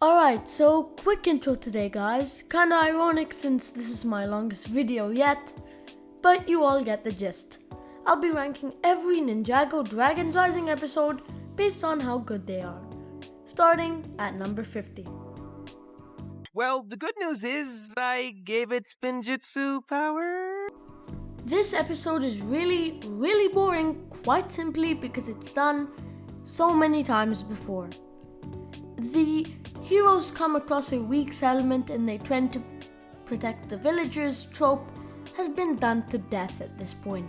Alright, so quick intro today guys, kinda ironic since this is my longest video yet, but you all get the gist. I'll be ranking every Ninjago Dragon's Rising episode based on how good they are, starting at number 50. Well, the good news is I gave it spinjitzu power. This episode is really boring, quite simply because it's done so many times before. The heroes come across a weak settlement and they try to protect the villagers trope has been done to death at this point.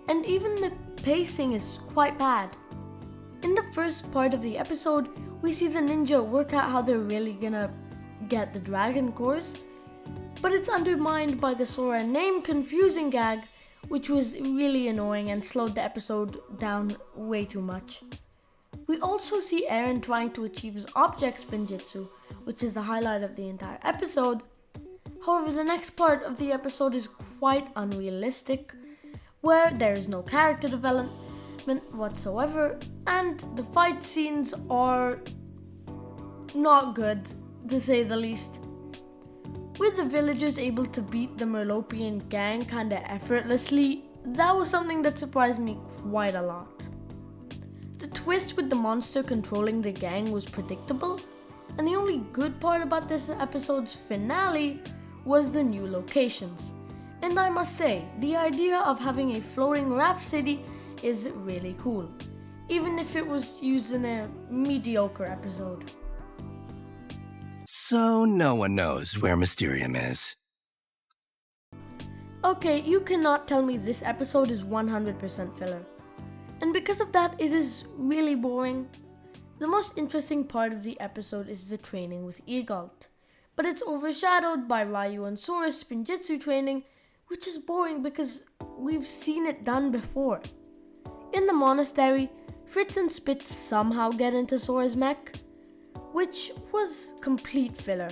And even the pacing is quite bad. In the first part of the episode, we see the ninja work out how they're really gonna get the dragon cores, but it's undermined by the Sora name confusing gag, which was really annoying and slowed the episode down way too much. We also see Eren trying to achieve his object spinjitzu, which is the highlight of the entire episode. However, the next part of the episode is quite unrealistic, where there is no character development whatsoever, and the fight scenes are not good, to say the least. With the villagers able to beat the Merlopian gang kinda effortlessly, that was something that surprised me quite a lot. The twist with the monster controlling the gang was predictable, and the only good part about this episode's finale was the new locations. And I must say, the idea of having a floating raft city is really cool, even if it was used in a mediocre episode. So no one knows where Mysterium is. Okay, you cannot tell me this episode is 100% filler. And because of that, it is really boring. The most interesting part of the episode is the training with Egalt, but it's overshadowed by Ryu and Sora's spinjitzu training, which is boring because we've seen it done before. In the monastery, Fritz and Spitz somehow get into Sora's mech, which was complete filler.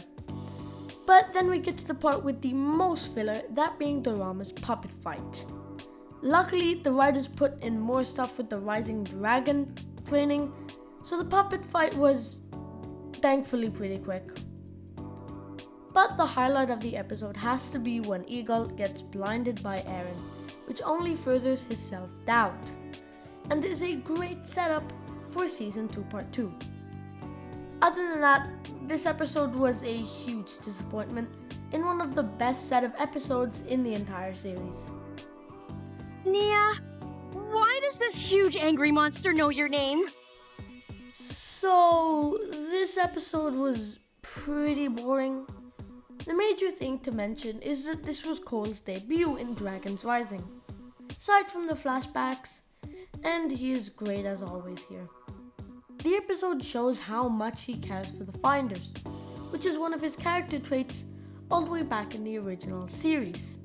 But then we get to the part with the most filler, that being Dorama's puppet fight. Luckily, the writers put in more stuff with the Rising Dragon training, so the puppet fight was thankfully pretty quick. But the highlight of the episode has to be when Egalt gets blinded by Eren, which only furthers his self-doubt, and is a great setup for Season 2 Part 2. Other than that, this episode was a huge disappointment in one of the best set of episodes in the entire series. Nia, why does this huge angry monster know your name? So, this episode was pretty boring. The major thing to mention is that this was Cole's debut in Dragon's Rising, aside from the flashbacks, and he is great as always here. The episode shows how much he cares for the Finders, which is one of his character traits all the way back in the original series.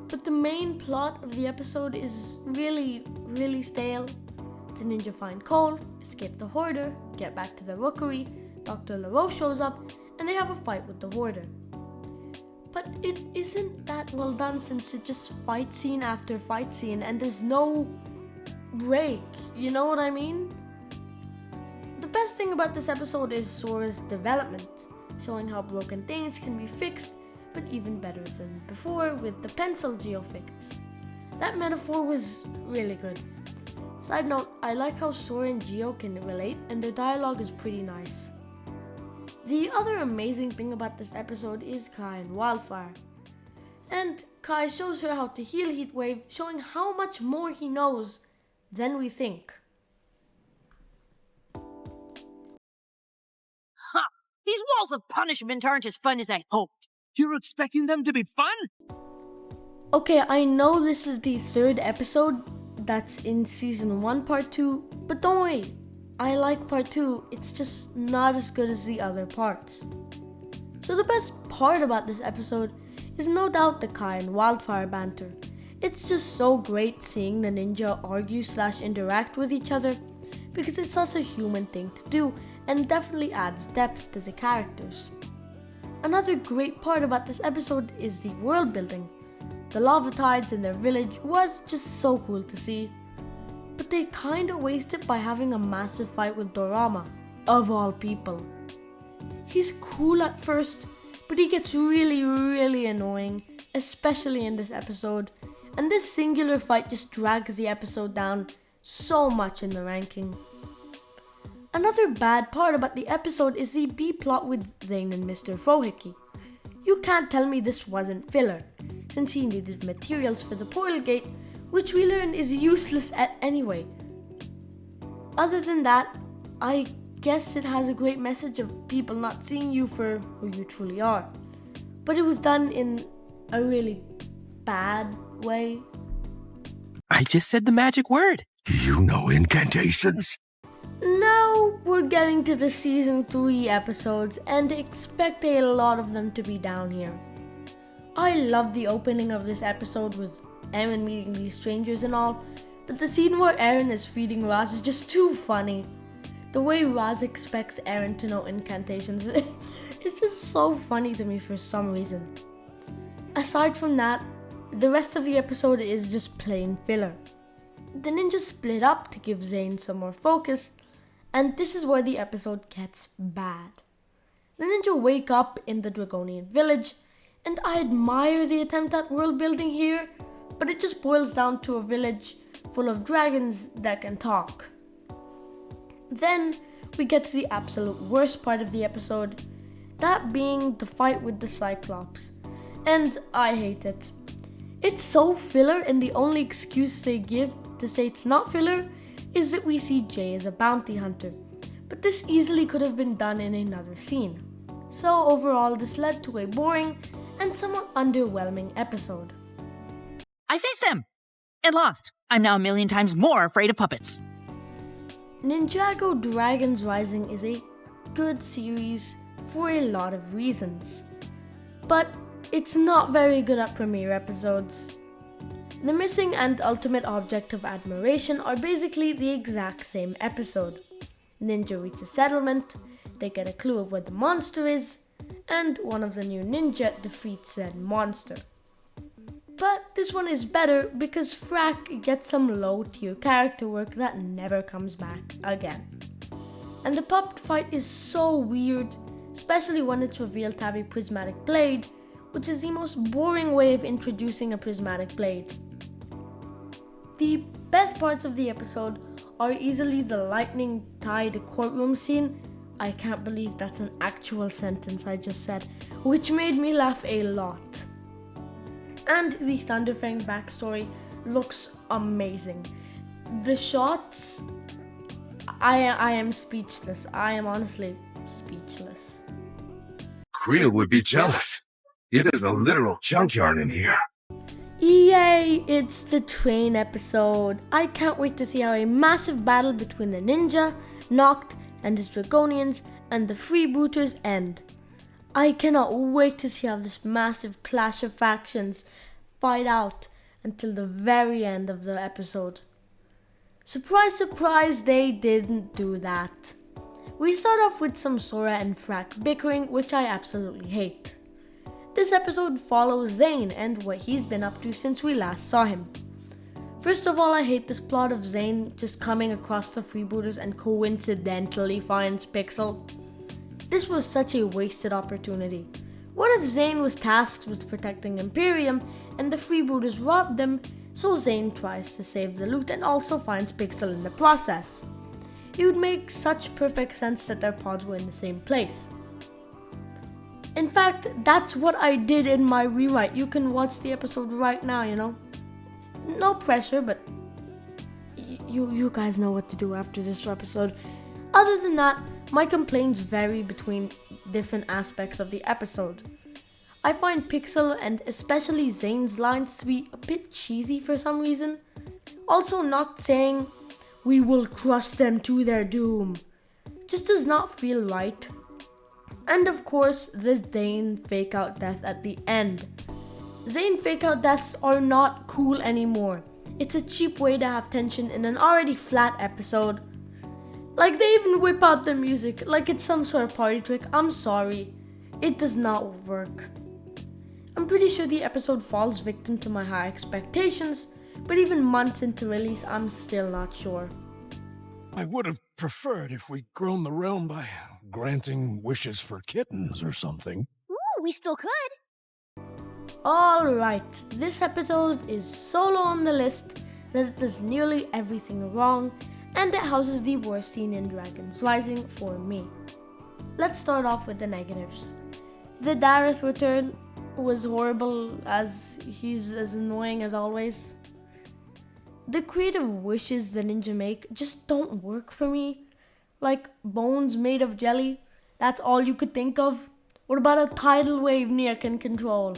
But the main plot of the episode is really stale. The ninja find Cole, escape the Hoarder, get back to the rookery, Dr. LaRoche shows up, and they have a fight with the Hoarder. But it isn't that well done since it's just fight scene after fight scene and there's no break, you know what I mean? The best thing about this episode is Sora's development, showing how broken things can be fixed, but even better than before with the pencil geofix. That metaphor was really good. Side note, I like how Sora and Geo can relate and their dialogue is pretty nice. The other amazing thing about this episode is Kai and Wildfire. And Kai shows her how to heal Heatwave, showing how much more he knows than we think. Ha! These walls of punishment aren't as fun as I hoped. You're expecting them to be fun? Okay, I know this is the third episode that's in Season 1 Part 2, but don't worry, I like Part 2, it's just not as good as the other parts. So the best part about this episode is no doubt the Kai and Wildfire banter. It's just so great seeing the ninja argue/interact with each other because it's such a human thing to do and definitely adds depth to the characters. Another great part about this episode is the world building. The lava tides in their village was just so cool to see. But they kinda waste it by having a massive fight with Dorama, of all people. He's cool at first, but he gets really annoying, especially in this episode, and this singular fight just drags the episode down so much in the ranking. Another bad part about the episode is the B-plot with Zane and Mr. Frohickey. You can't tell me this wasn't filler, since he needed materials for the portal gate, which we learn is useless at anyway. Other than that, I guess it has a great message of people not seeing you for who you truly are. But it was done in a really bad way. I just said the magic word. You know incantations? Now we're getting to the season 3 episodes and expect a lot of them to be down here. I love the opening of this episode with Aaron meeting these strangers and all, but the scene where Aaron is feeding Raz is just too funny. The way Raz expects Aaron to know incantations, it's just so funny to me for some reason. Aside from that, the rest of the episode is just plain filler. The ninjas split up to give Zane some more focus, and this is where the episode gets bad. The ninja wake up in the Dragonian village, and I admire the attempt at world building here, but it just boils down to a village full of dragons that can talk. Then we get to the absolute worst part of the episode, that being the fight with the Cyclops, and I hate it. It's so filler, and the only excuse they give to say it's not filler is that we see Jay as a bounty hunter, but this easily could have been done in another scene. So overall, this led to a boring and somewhat underwhelming episode. I faced them and lost. I'm now 1,000,000 times more afraid of puppets. Ninjago Dragons Rising is a good series for a lot of reasons, but it's not very good at premiere episodes. The missing and ultimate object of admiration are basically the exact same episode. Ninja reach a settlement, they get a clue of where the monster is, and one of the new ninja defeats said monster. But this one is better because Frack gets some low tier character work that never comes back again. And the puppet fight is so weird, especially when it's revealed to have a prismatic blade, which is the most boring way of introducing a prismatic blade. The best parts of the episode are easily the lightning tied courtroom scene. I can't believe that's an actual sentence I just said, which made me laugh a lot. And the Thunderfang backstory looks amazing. The shots, I am speechless. I am honestly speechless. Creel would be jealous. It is a literal junkyard in here. Yay, it's the train episode. I can't wait to see how a massive battle between the ninja, Noct, and his Dragonians and the freebooters end. I cannot wait to see how this massive clash of factions fight out until the very end of the episode. Surprise, surprise, they didn't do that. We start off with some Sora and Frack bickering, which I absolutely hate. This episode follows Zane and what he's been up to since we last saw him. First of all, I hate this plot of Zane just coming across the freebooters and coincidentally finds Pixel. This was such a wasted opportunity. What if Zane was tasked with protecting Imperium and the freebooters robbed them, so Zane tries to save the loot and also finds Pixel in the process? It would make such perfect sense that their pods were in the same place. In fact, that's what I did in my rewrite. You can watch the episode right now, you know. No pressure, but you guys know what to do after this episode. Other than that, my complaints vary between different aspects of the episode. I find Pixel and especially Zane's lines to be a bit cheesy for some reason. Also, not saying, "We will crush them to their doom," just does not feel right. And of course, the Zane fake out death at the end. Zane fake out deaths are not cool anymore. It's a cheap way to have tension in an already flat episode. Like, they even whip out the music like it's some sort of party trick. I'm sorry, it does not work. I'm pretty sure the episode falls victim to my high expectations, but even months into release, I'm still not sure. I would have preferred if we'd grown the realm by granting wishes for kittens or something. Ooh, we still could. Alright, this episode is so low on the list that it does nearly everything wrong, and it houses the worst scene in Dragons Rising for me. Let's start off with the negatives. The Dareth return was horrible, as he's as annoying as always. The creative wishes the ninja make just don't work for me. Like bones made of jelly, that's all you could think of? What about a tidal wave Nia can control?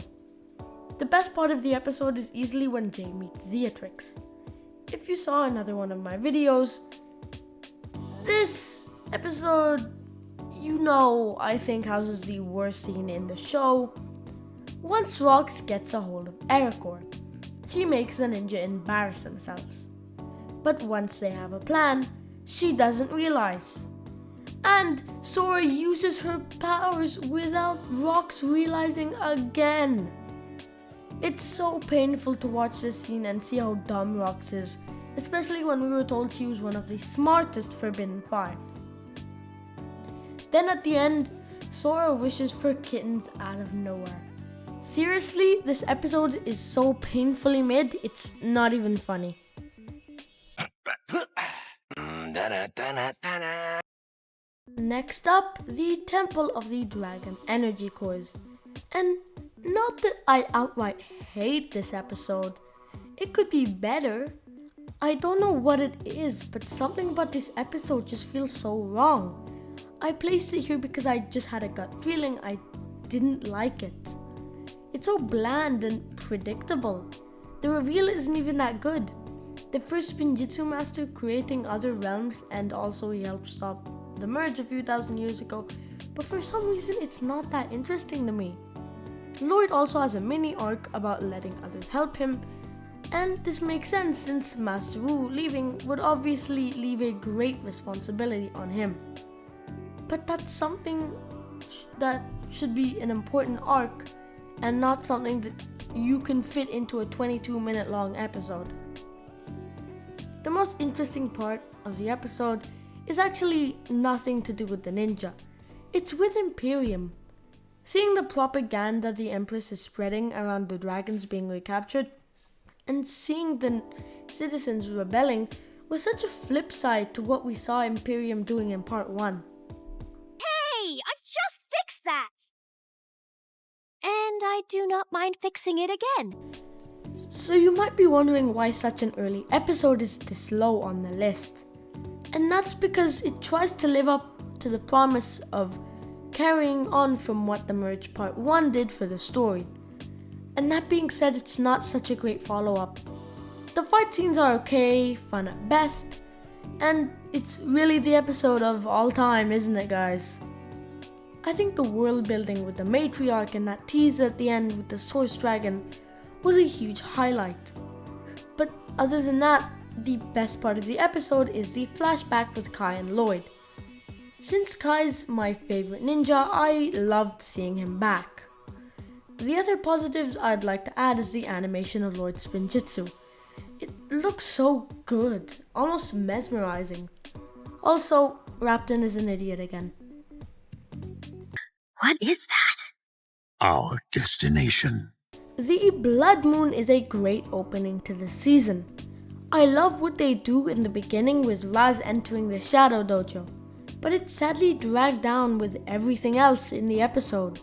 The best part of the episode is easily when Jay meets Zeatrix. If you saw another one of my videos, this episode, I think houses the worst scene in the show. Once Rox gets a hold of Ericor, she makes the ninja embarrass themselves. But once they have a plan, she doesn't realize. And Sora uses her powers without Rox realizing again. It's so painful to watch this scene and see how dumb Rox is, especially when we were told she was one of the smartest Forbidden Five. Then at the end, Sora wishes for kittens out of nowhere. Seriously, this episode is so painfully mid, it's not even funny. Next up, the Temple of the Dragon Energy Cores. And not that I outright hate this episode, it could be better. I don't know what it is, but something about this episode just feels so wrong. I placed it here because I just had a gut feeling I didn't like it. It's so bland and predictable. The reveal isn't even that good. The first Spinjitzu master creating other realms, and also he helped stop the merge a few thousand years ago, but for some reason it's not that interesting to me. Lloyd also has a mini arc about letting others help him, and this makes sense since Master Wu leaving would obviously leave a great responsibility on him. But that's something that should be an important arc and not something that you can fit into a 22-minute long episode. The most interesting part of the episode is actually nothing to do with the ninja. It's with Imperium. Seeing the propaganda the Empress is spreading around the dragons being recaptured and seeing the citizens rebelling was such a flip side to what we saw Imperium doing in part 1. Hey, I just fixed that! And I do not mind fixing it again. So you might be wondering why such an early episode is this low on the list. And that's because it tries to live up to the promise of carrying on from what the Merge Part 1 did for the story. And that being said, it's not such a great follow-up. The fight scenes are okay, fun at best, and it's really the episode of all time, isn't it, guys? I think the world building with the matriarch and that tease at the end with the Source Dragon was a huge highlight. But other than that, the best part of the episode is the flashback with Kai and Lloyd. Since Kai's my favorite ninja, I loved seeing him back. The other positives I'd like to add is the animation of Lloyd's Spinjitzu. It looks so good, almost mesmerizing. Also, Rapton is an idiot again. What is that? Our destination. The Blood Moon is a great opening to the season. I love what they do in the beginning with Raz entering the Shadow Dojo, but it's sadly dragged down with everything else in the episode.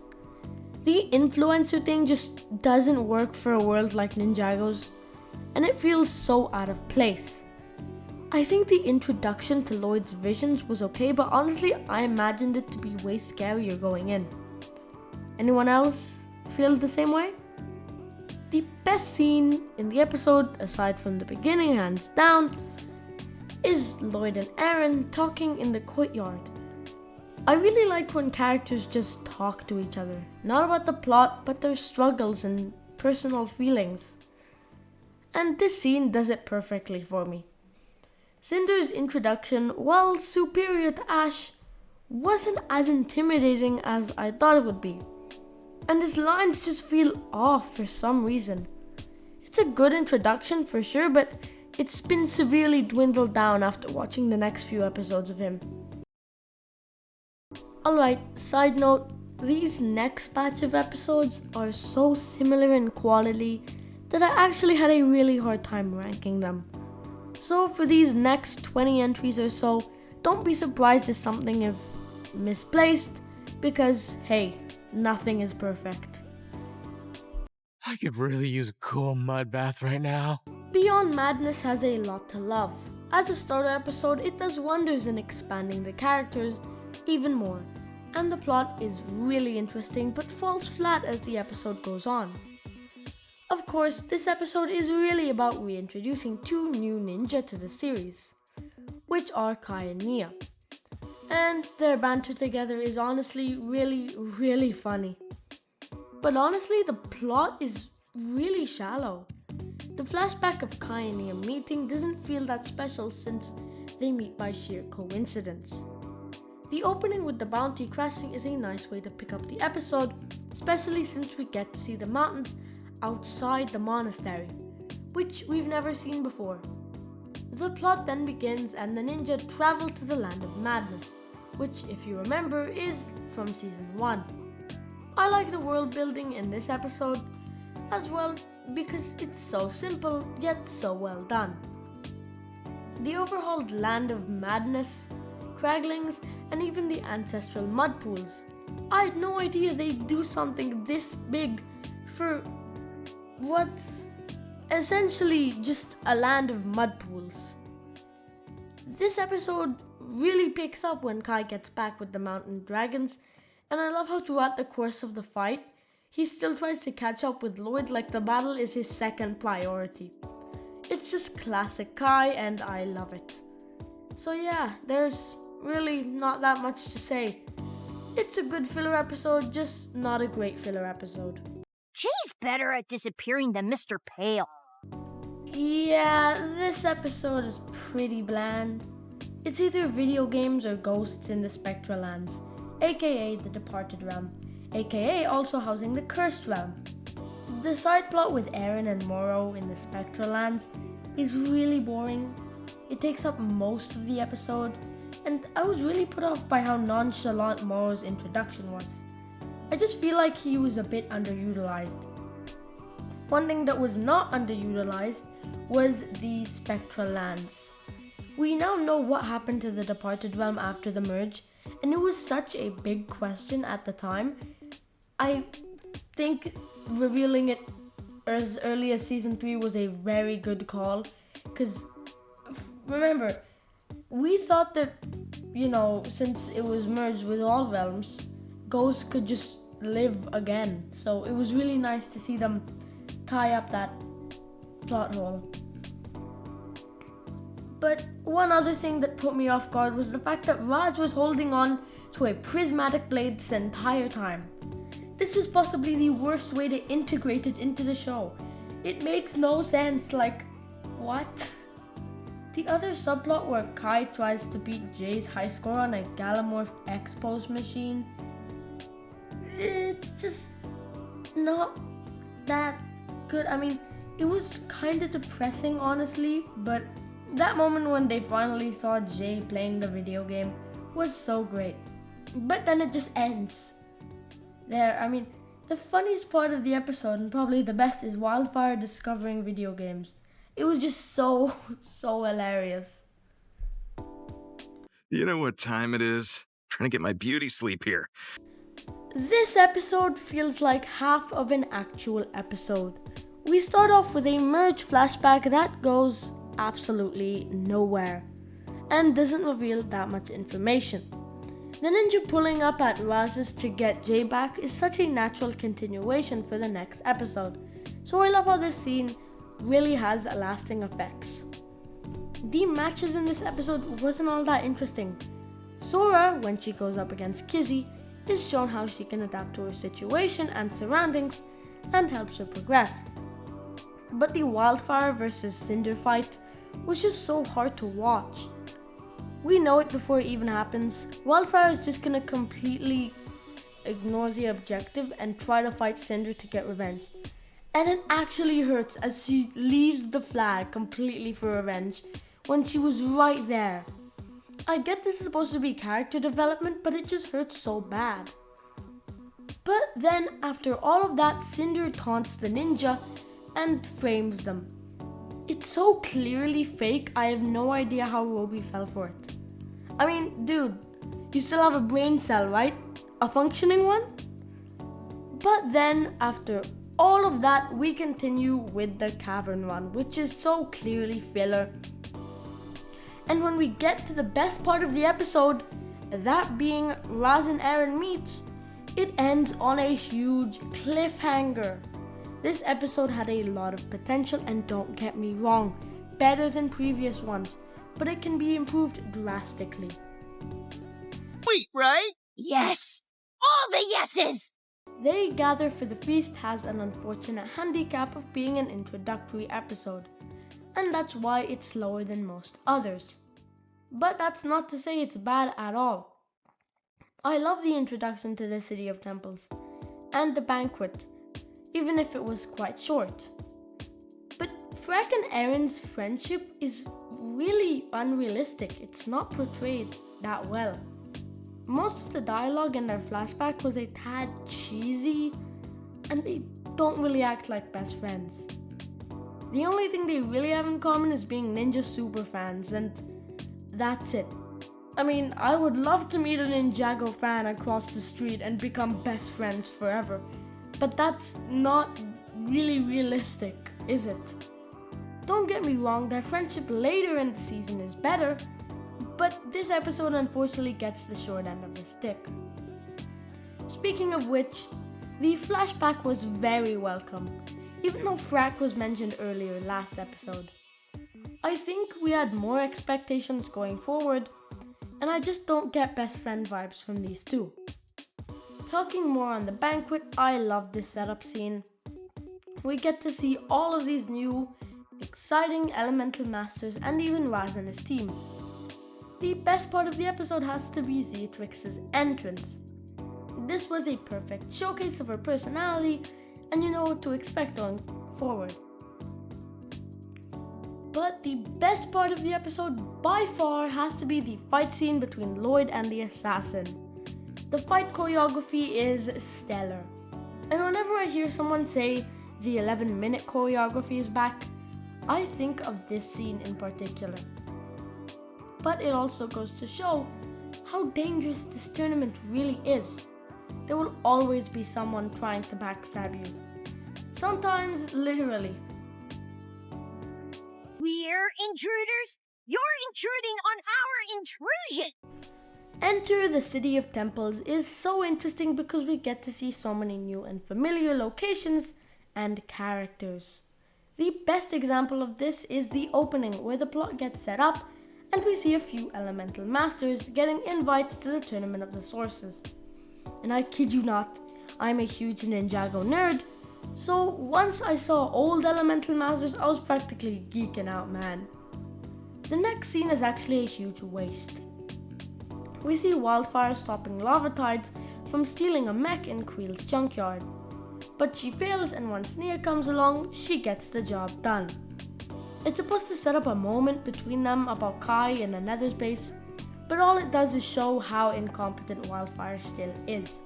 The influencer thing just doesn't work for a world like Ninjago's, and it feels so out of place. I think the introduction to Lloyd's visions was okay, but honestly I imagined it to be way scarier going in. Anyone else feel the same way? The best scene in the episode, aside from the beginning hands down, is Lloyd and Aaron talking in the courtyard. I really like when characters just talk to each other, not about the plot, but their struggles and personal feelings. And this scene does it perfectly for me. Cinder's introduction, while superior to Ash, wasn't as intimidating as I thought it would be. And his lines just feel off for some reason. It's a good introduction for sure, but it's been severely dwindled down after watching the next few episodes of him. Alright, side note, these next batch of episodes are so similar in quality that I actually had a really hard time ranking them. So for these next 20 entries or so, don't be surprised if something is misplaced, because hey, nothing is perfect. I could really use a cool mud bath right now. Beyond Madness has a lot to love. As a starter episode, it does wonders in expanding the characters even more, and the plot is really interesting but falls flat as the episode goes on. Of course, this episode is really about reintroducing two new ninja to the series, which are Kai and Nia. And their banter together is honestly really funny. But honestly, the plot is really shallow. The flashback of Kai and Nia meeting doesn't feel that special since they meet by sheer coincidence. The opening with the bounty crashing is a nice way to pick up the episode, especially since we get to see the mountains outside the monastery, which we've never seen before. The plot then begins and the ninja travel to the land of madness, which, if you remember, is from season 1. I like the world building in this episode as well because it's so simple yet so well done. The overhauled land of madness, craglings, and even the ancestral mud pools. I had no idea they'd do something this big for what's essentially just a land of mud pools. This episode really picks up when Kai gets back with the mountain dragons, and I love how throughout the course of the fight, he still tries to catch up with Lloyd like the battle is his second priority. It's just classic Kai and I love it. So yeah, there's really not that much to say. It's a good filler episode, just not a great filler episode. Jay's better at disappearing than Mr. Pale. Yeah, this episode is pretty bland. It's either video games or ghosts in the Spectral Lands, aka the Departed Realm, aka also housing the Cursed Realm. The side plot with Aaron and Morrow in the Spectral Lands is really boring. It takes up most of the episode, and I was really put off by how nonchalant Morrow's introduction was. I just feel like he was a bit underutilized. One thing that was not underutilized was the Spectral Lands. We now know what happened to the Departed Realm after the merge, and it was such a big question at the time. I think revealing it as early as season 3 was a very good call, because remember, we thought that, since it was merged with all realms, ghosts could just live again. So it was really nice to see them tie up that plot hole. But one other thing that put me off guard was the fact that Raz was holding on to a prismatic blade this entire time. This was possibly the worst way to integrate it into the show. It makes no sense, like, what? The other subplot where Kai tries to beat Jay's high score on a Gallimorph X-Pose machine, it's just not that good. I mean, it was kind of depressing, honestly, but that moment when they finally saw Jay playing the video game was so great. But then it just ends there. I mean, the funniest part of the episode, and probably the best, is Wildfire discovering video games. It was just so hilarious. You know what time it is? Trying to get my beauty sleep here. This episode feels like half of an actual episode. We start off with a merge flashback that goes absolutely nowhere and doesn't reveal that much information. The ninja pulling up at Raz's to get Jay back is such a natural continuation for the next episode, so I love how this scene really has lasting effects. The matches in this episode wasn't all that interesting. Sora, when she goes up against Kizzy, is shown how she can adapt to her situation and surroundings and helps her progress. But the Wildfire versus Cinder fight was just so hard to watch. We know it before it even happens. Wildfire is just gonna completely ignore the objective and try to fight Cinder to get revenge. And it actually hurts as she leaves the flag completely for revenge when she was right there. I get this is supposed to be character development, but it just hurts so bad. But then, after all of that, Cinder taunts the ninja and frames them. It's so clearly fake, I have no idea how Roby fell for it. I mean, dude, you still have a brain cell, right? A functioning one? But then, after all of that, we continue with the cavern run, which is so clearly filler. And when we get to the best part of the episode, that being Raz and Eren meets, it ends on a huge cliffhanger. This episode had a lot of potential, and don't get me wrong, better than previous ones, but it can be improved drastically. Wait, right? Yes! All the yeses! They Gather for the Feast has an unfortunate handicap of being an introductory episode, and that's why it's slower than most others. But that's not to say it's bad at all. I love the introduction to the City of Temples and the banquet, even if it was quite short. But Freck and Eren's friendship is really unrealistic. It's not portrayed that well. Most of the dialogue in their flashback was a tad cheesy, and they don't really act like best friends. The only thing they really have in common is being ninja super fans, and that's it. I mean, I would love to meet a Ninjago fan across the street and become best friends forever, but that's not really realistic, is it? Don't get me wrong, their friendship later in the season is better, but this episode unfortunately gets the short end of the stick. Speaking of which, the flashback was very welcome, even though Frack was mentioned earlier last episode. I think we had more expectations going forward, and I just don't get best friend vibes from these two. Talking more on the banquet, I love this setup scene. We get to see all of these new, exciting elemental masters and even Raz and his team. The best part of the episode has to be Zeatrix's entrance. This was a perfect showcase of her personality, and you know what to expect going forward. But the best part of the episode by far has to be the fight scene between Lloyd and the assassin. The fight choreography is stellar, and whenever I hear someone say the 11-minute choreography is back, I think of this scene in particular. But it also goes to show how dangerous this tournament really is. There will always be someone trying to backstab you. Sometimes literally. We're intruders? You're intruding on our intrusion! Enter the City of Temples is so interesting because we get to see so many new and familiar locations and characters. The best example of this is the opening, where the plot gets set up and we see a few elemental masters getting invites to the Tournament of the Sources. And I kid you not, I'm a huge Ninjago nerd, so once I saw old elemental masters, I was practically geeking out, man. The next scene is actually a huge waste. We see Wildfire stopping lava tides from stealing a mech in Creel's junkyard. But she fails, and once Nia comes along, she gets the job done. It's supposed to set up a moment between them about Kai in the Nether's base, but all it does is show how incompetent Wildfire still is.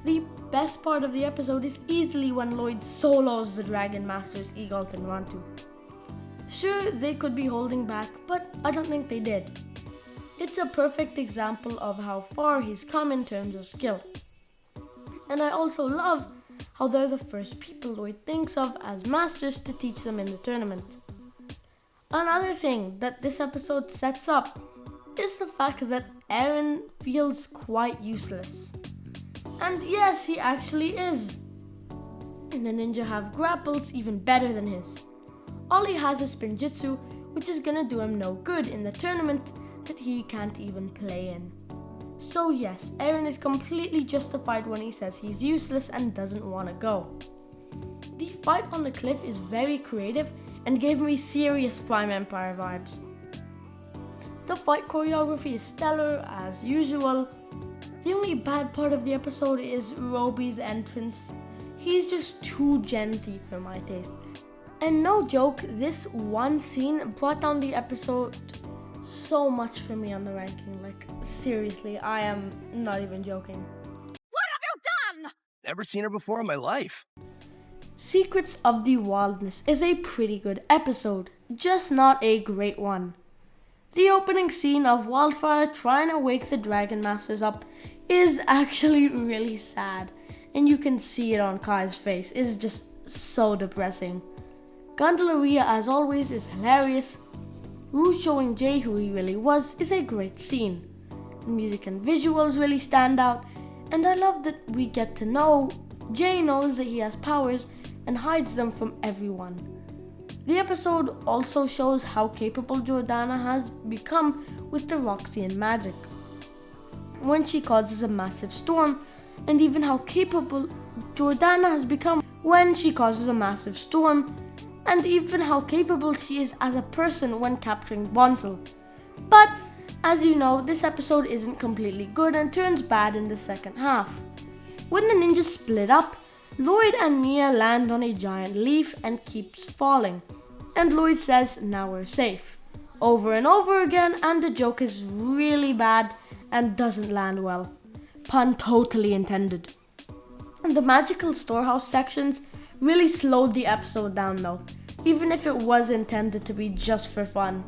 The best part of the episode is easily when Lloyd solos the Dragon Masters Egalt and Rantu. Sure, they could be holding back, but I don't think they did. It's a perfect example of how far he's come in terms of skill. And I also love how they're the first people Lloyd thinks of as masters to teach them in the tournament. Another thing that this episode sets up is the fact that Eren feels quite useless. And yes, he actually is. And the ninja have grapples even better than his. All he has is Spinjitzu, which is gonna do him no good in the tournament that he can't even play in. So yes, Eren is completely justified when he says he's useless and doesn't want to go. The fight on the cliff is very creative and gave me serious Prime Empire vibes. The fight choreography is stellar as usual. The only bad part of the episode is Roby's entrance. He's just too Gen Z for my taste. And no joke, this one scene brought down the episode so much for me on the ranking. Like, seriously, I am not even joking. What have you done? Never seen her before in my life. Secrets of the Wilderness is a pretty good episode, just not a great one. The opening scene of Wildfire trying to wake the Dragon Masters up is actually really sad, and you can see it on Kai's face. It's just so depressing. Gondolaria, as always, is hilarious. Rue showing Jay who he really was is a great scene. The music and visuals really stand out, and I love that we get to know Jay knows that he has powers and hides them from everyone. The episode also shows how capable Jordana has become with the Roxian magic when she causes a massive storm, and even how capable Jordana has become when she causes a massive storm, and even how capable she is as a person when capturing Bonsal. But as you know, this episode isn't completely good and turns bad in the second half. When the ninjas split up, Lloyd and Nia land on a giant leaf and keeps falling, and Lloyd says, "Now we're safe," over and over again, and the joke is really bad and doesn't land well. Pun totally intended. The magical storehouse sections really slowed the episode down though, even if it was intended to be just for fun.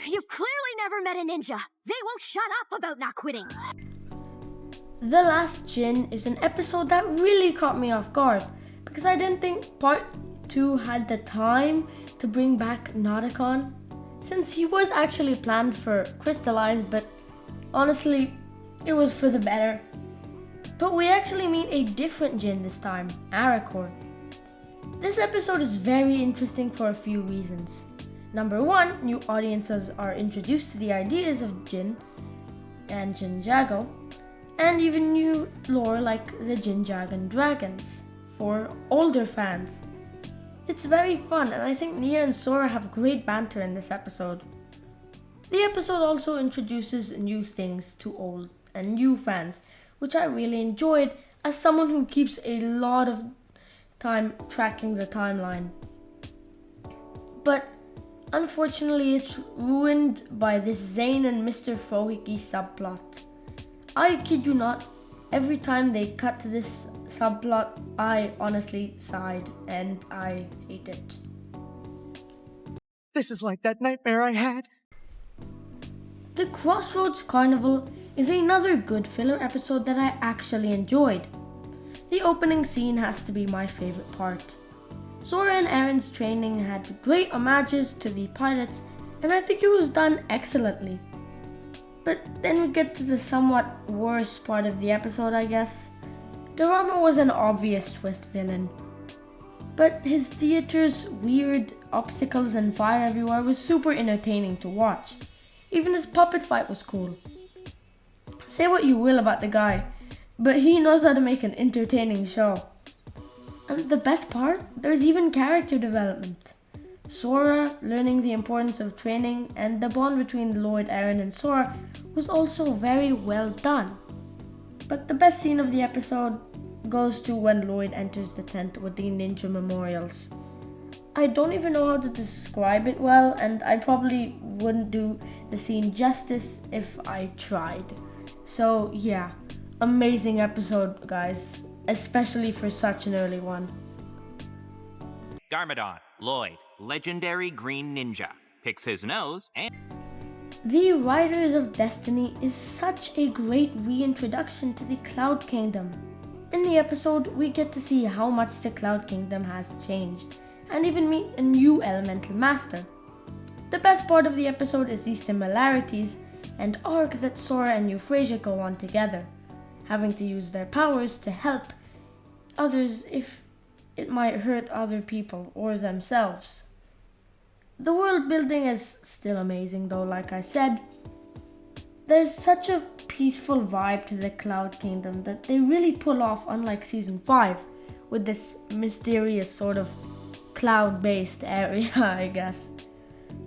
You've clearly never met a ninja. They won't shut up about not quitting. The Last Djinn is an episode that really caught me off guard because I didn't think part 2 had the time to bring back Nauticon, since he was actually planned for Crystallize, but honestly, it was for the better. But we actually meet a different Djinn this time, Aracor. This episode is very interesting for a few reasons. Number 1, new audiences are introduced to the ideas of Djinn and Ninjago, and even new lore like the Ninjago dragons for older fans. It's very fun, and I think Nia and Sora have great banter in this episode. The episode also introduces new things to old and new fans, which I really enjoyed as someone who keeps a lot of time tracking the timeline. But unfortunately, it's ruined by this Zane and Mr. Frohiki subplot. I kid you not, every time they cut to this subplot, I honestly sighed and I hate it. This is like that nightmare I had. The Crossroads Carnival is another good filler episode that I actually enjoyed. The opening scene has to be my favorite part. Sora and Aaron's training had great homages to the pilots, and I think it was done excellently. But then we get to the somewhat worse part of the episode, I guess. Dorama was an obvious twist villain, but his theater's weird obstacles and fire everywhere was super entertaining to watch. Even his puppet fight was cool. Say what you will about the guy, but he knows how to make an entertaining show. And the best part, there's even character development. Sora learning the importance of training, and the bond between Lloyd, Aaron and Sora was also very well done. But the best scene of the episode goes to when Lloyd enters the tent with the ninja memorials. I don't even know how to describe it well, and I probably wouldn't do the scene justice if I tried. So yeah, amazing episode, guys, especially for such an early one. Garmadon, Lloyd, legendary green ninja, picks his nose and... The Riders of Destiny is such a great reintroduction to the Cloud Kingdom. In the episode, we get to see how much the Cloud Kingdom has changed, and even meet a new elemental master. The best part of the episode is the similarities and arc that Sora and Euphrasia go on together, having to use their powers to help others if it might hurt other people or themselves. The world building is still amazing though, like I said. There's such a peaceful vibe to the Cloud Kingdom that they really pull off, unlike Season 5, with this mysterious sort of cloud-based area, I guess.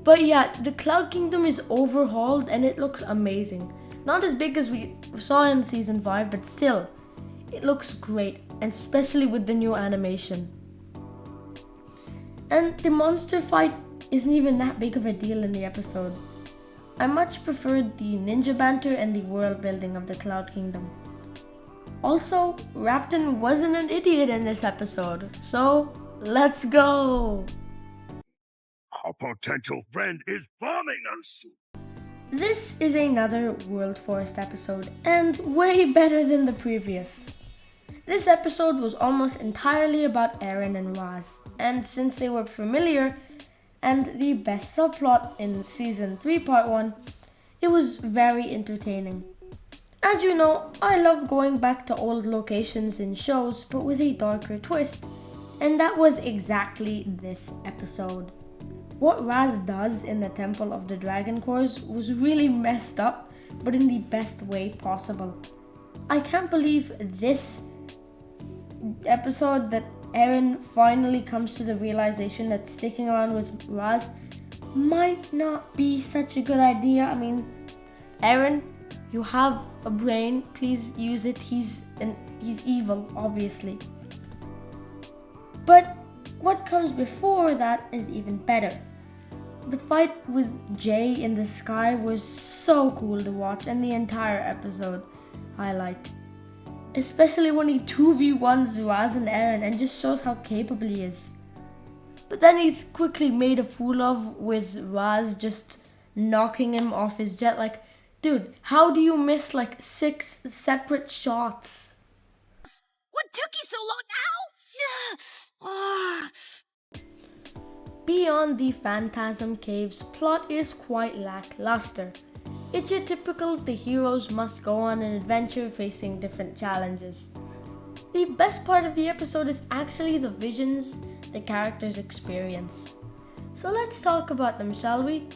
But yeah, the Cloud Kingdom is overhauled and it looks amazing. Not as big as we saw in Season 5, but still, it looks great, and especially with the new animation. And the monster fight isn't even that big of a deal in the episode. I much preferred the ninja banter and the world building of the Cloud Kingdom. Also, Raptor wasn't an idiot in this episode, so let's go! Our potential friend is bombing us. This is another World Forest episode, and way better than the previous. This episode was almost entirely about Eren and Raz, and since they were familiar and the best subplot in Season 3 Part 1, it was very entertaining. As you know, I love going back to old locations in shows, but with a darker twist, and that was exactly this episode. What Raz does in the Temple of the Dragon Cores was really messed up, but in the best way possible. I can't believe this episode that Eren finally comes to the realization that sticking around with Raz might not be such a good idea. I mean, Eren, you have a brain, please use it. He's evil, obviously. But what comes before that is even better. The fight with Jay in the sky was so cool to watch, and the entire episode I liked. Especially when he 2v1s Raz and Eren and just shows how capable he is. But then he's quickly made a fool of with Raz just knocking him off his jet. Like, dude, how do you miss like 6 separate shots? What took you so long? Beyond the Phantasm Caves, plot is quite lackluster. It's your typical the heroes must go on an adventure facing different challenges. The best part of the episode is actually the visions the characters experience. So let's talk about them, shall we?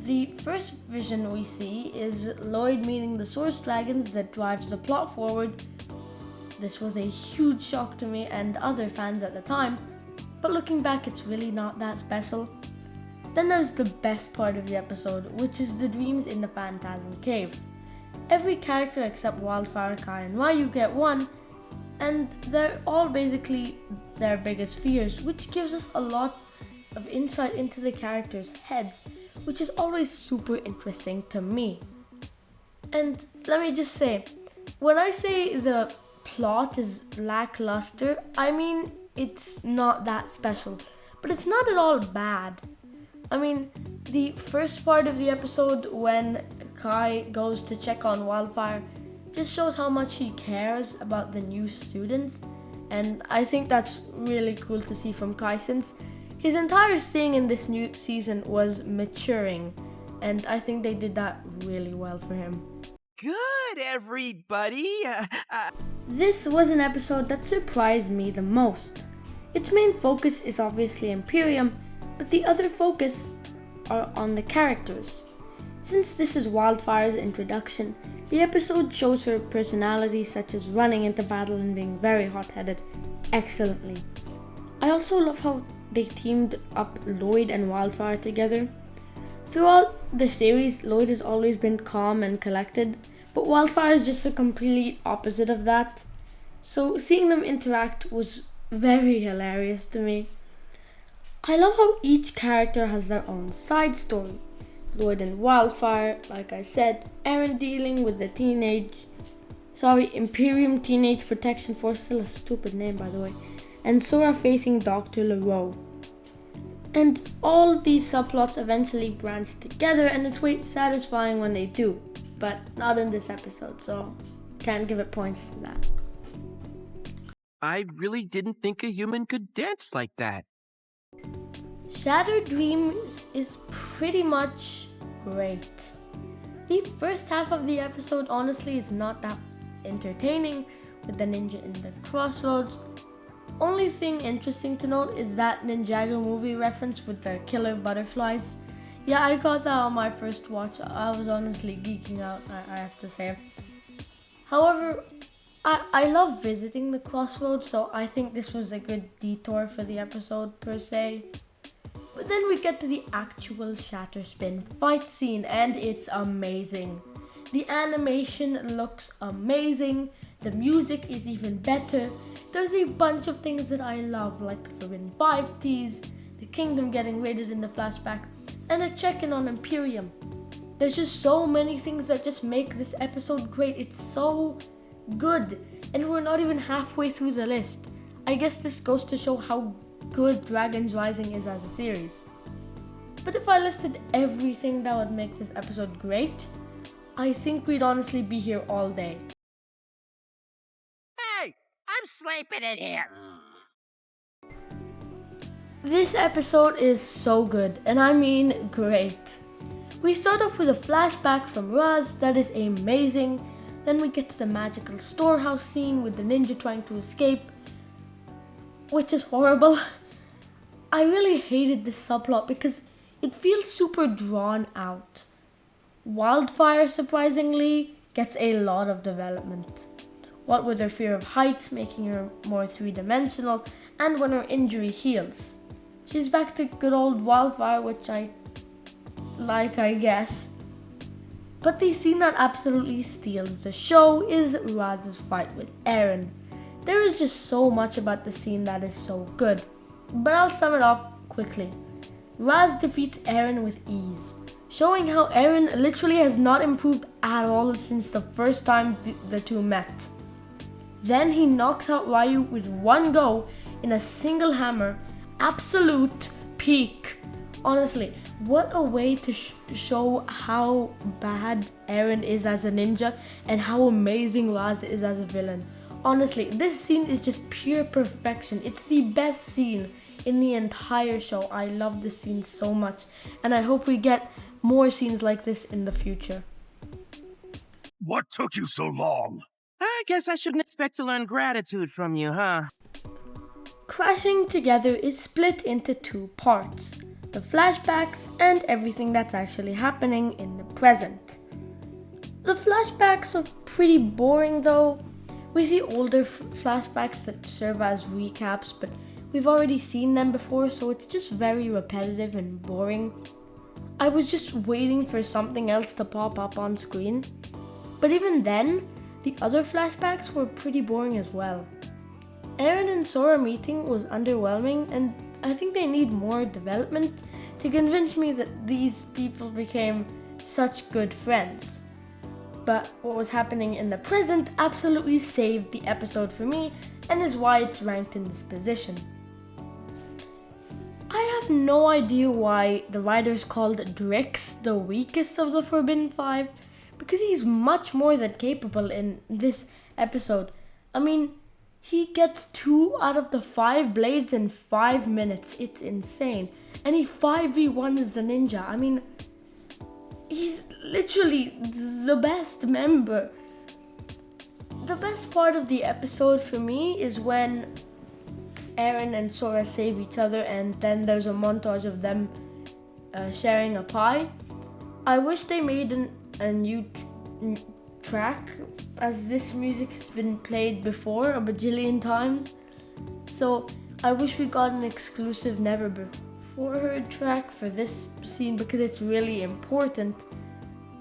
The first vision we see is Lloyd meeting the Source Dragons that drives the plot forward. This was a huge shock to me and other fans at the time, but looking back it's really not that special. Then there's the best part of the episode, which is the dreams in the Phantasm Cave. Every character except Wildfire, Kai and Ryu get one, and they're all basically their biggest fears, which gives us a lot of insight into the characters' heads, which is always super interesting to me. And let me just say, when I say the plot is lackluster, I mean it's not that special, but it's not at all bad. I mean, the first part of the episode when Kai goes to check on Wildfire just shows how much he cares about the new students, and I think that's really cool to see from Kai since his entire thing in this new season was maturing, and I think they did that really well for him. Good, everybody. This was an episode that surprised me the most. Its main focus is obviously Imperium, but the other focus are on the characters. Since this is Wildfire's introduction, the episode shows her personality such as running into battle and being very hot-headed excellently. I also love how they teamed up Lloyd and Wildfire together. Throughout the series, Lloyd has always been calm and collected, but Wildfire is just a complete opposite of that. So seeing them interact was very hilarious to me. I love how each character has their own side story. Lloyd and Wildfire, like I said, Eren dealing with the Imperium Teenage Protection Force, still a stupid name by the way, and Sora facing Dr. LaRoe. And all these subplots eventually branch together, and it's way satisfying when they do, but not in this episode, so can't give it points to that. I really didn't think a human could dance like that. Shattered Dreams is pretty much great. The first half of the episode honestly is not that entertaining with the ninja in the crossroads. Only thing interesting to note is that Ninjago movie reference with the killer butterflies. Yeah, I got that on my first watch. I was honestly geeking out, I have to say. However, I love visiting the crossroads, so I think this was a good detour for the episode per se. But then we get to the actual Shatterspin fight scene, and it's amazing. The animation looks amazing, the music is even better. There's a bunch of things that I love, like the Forbidden 5 tease, the kingdom getting raided in the flashback, and a check-in on Imperium. There's just so many things that just make this episode great. It's so good. And we're not even halfway through the list. I guess this goes to show how good Dragon's Rising is as a series. But if I listed everything that would make this episode great, I think we'd honestly be here all day. Hey, I'm sleeping in here. This episode is so good, and I mean great. We start off with a flashback from Raz that is amazing. Then we get to the magical storehouse scene with the ninja trying to escape, which is horrible. I really hated this subplot because it feels super drawn out. Wildfire, surprisingly, gets a lot of development. What with her fear of heights making her more three-dimensional, and when her injury heals. She's back to good old Wildfire, which I like, I guess. But the scene that absolutely steals the show is Raz's fight with Eren. There is just so much about the scene that is so good, but I'll sum it up quickly. Raz defeats Eren with ease, showing how Eren literally has not improved at all since the first time the two met. Then he knocks out Ryu with one go in a single hammer. Absolute peak. Honestly, what a way to show how bad Eren is as a ninja and how amazing Raz is as a villain. Honestly, this scene is just pure perfection. It's the best scene in the entire show. I love this scene so much, and I hope we get more scenes like this in the future. What took you so long? I guess I shouldn't expect to learn gratitude from you, huh? Crashing Together is split into two parts: the flashbacks and everything that's actually happening in the present. The flashbacks are pretty boring though. We see older flashbacks that serve as recaps, but we've already seen them before, so it's just very repetitive and boring. I was just waiting for something else to pop up on screen. But even then, the other flashbacks were pretty boring as well. Eren and Sora meeting was underwhelming, and I think they need more development to convince me that these people became such good friends. But what was happening in the present absolutely saved the episode for me and is why it's ranked in this position. I have no idea why the writers called Drix the weakest of the Forbidden Five, because he's much more than capable in this episode. I mean, he gets 2 out of the 5 blades in 5 minutes. It's insane. And he 5v1s the ninja. I mean, he's literally the best member. The best part of the episode for me is when Eren and Sora save each other, and then there's a montage of them sharing a pie. I wish they made a new track, as this music has been played before a bajillion times. So I wish we got an exclusive Never Before Heard track for this scene because it's really important.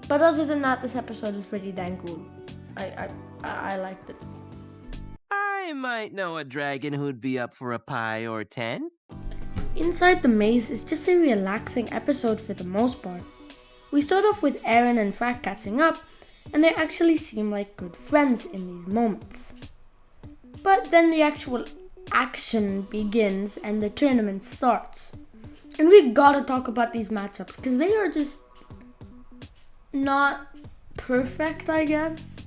But other than that, this episode is pretty dang cool. I liked it. I might know a dragon who'd be up for a pie or 10. Inside the Maze is just a relaxing episode for the most part. We start off with Eren and Frak catching up, and they actually seem like good friends in these moments. But then the actual action begins and the tournament starts. And we gotta talk about these matchups because they are just not perfect, I guess.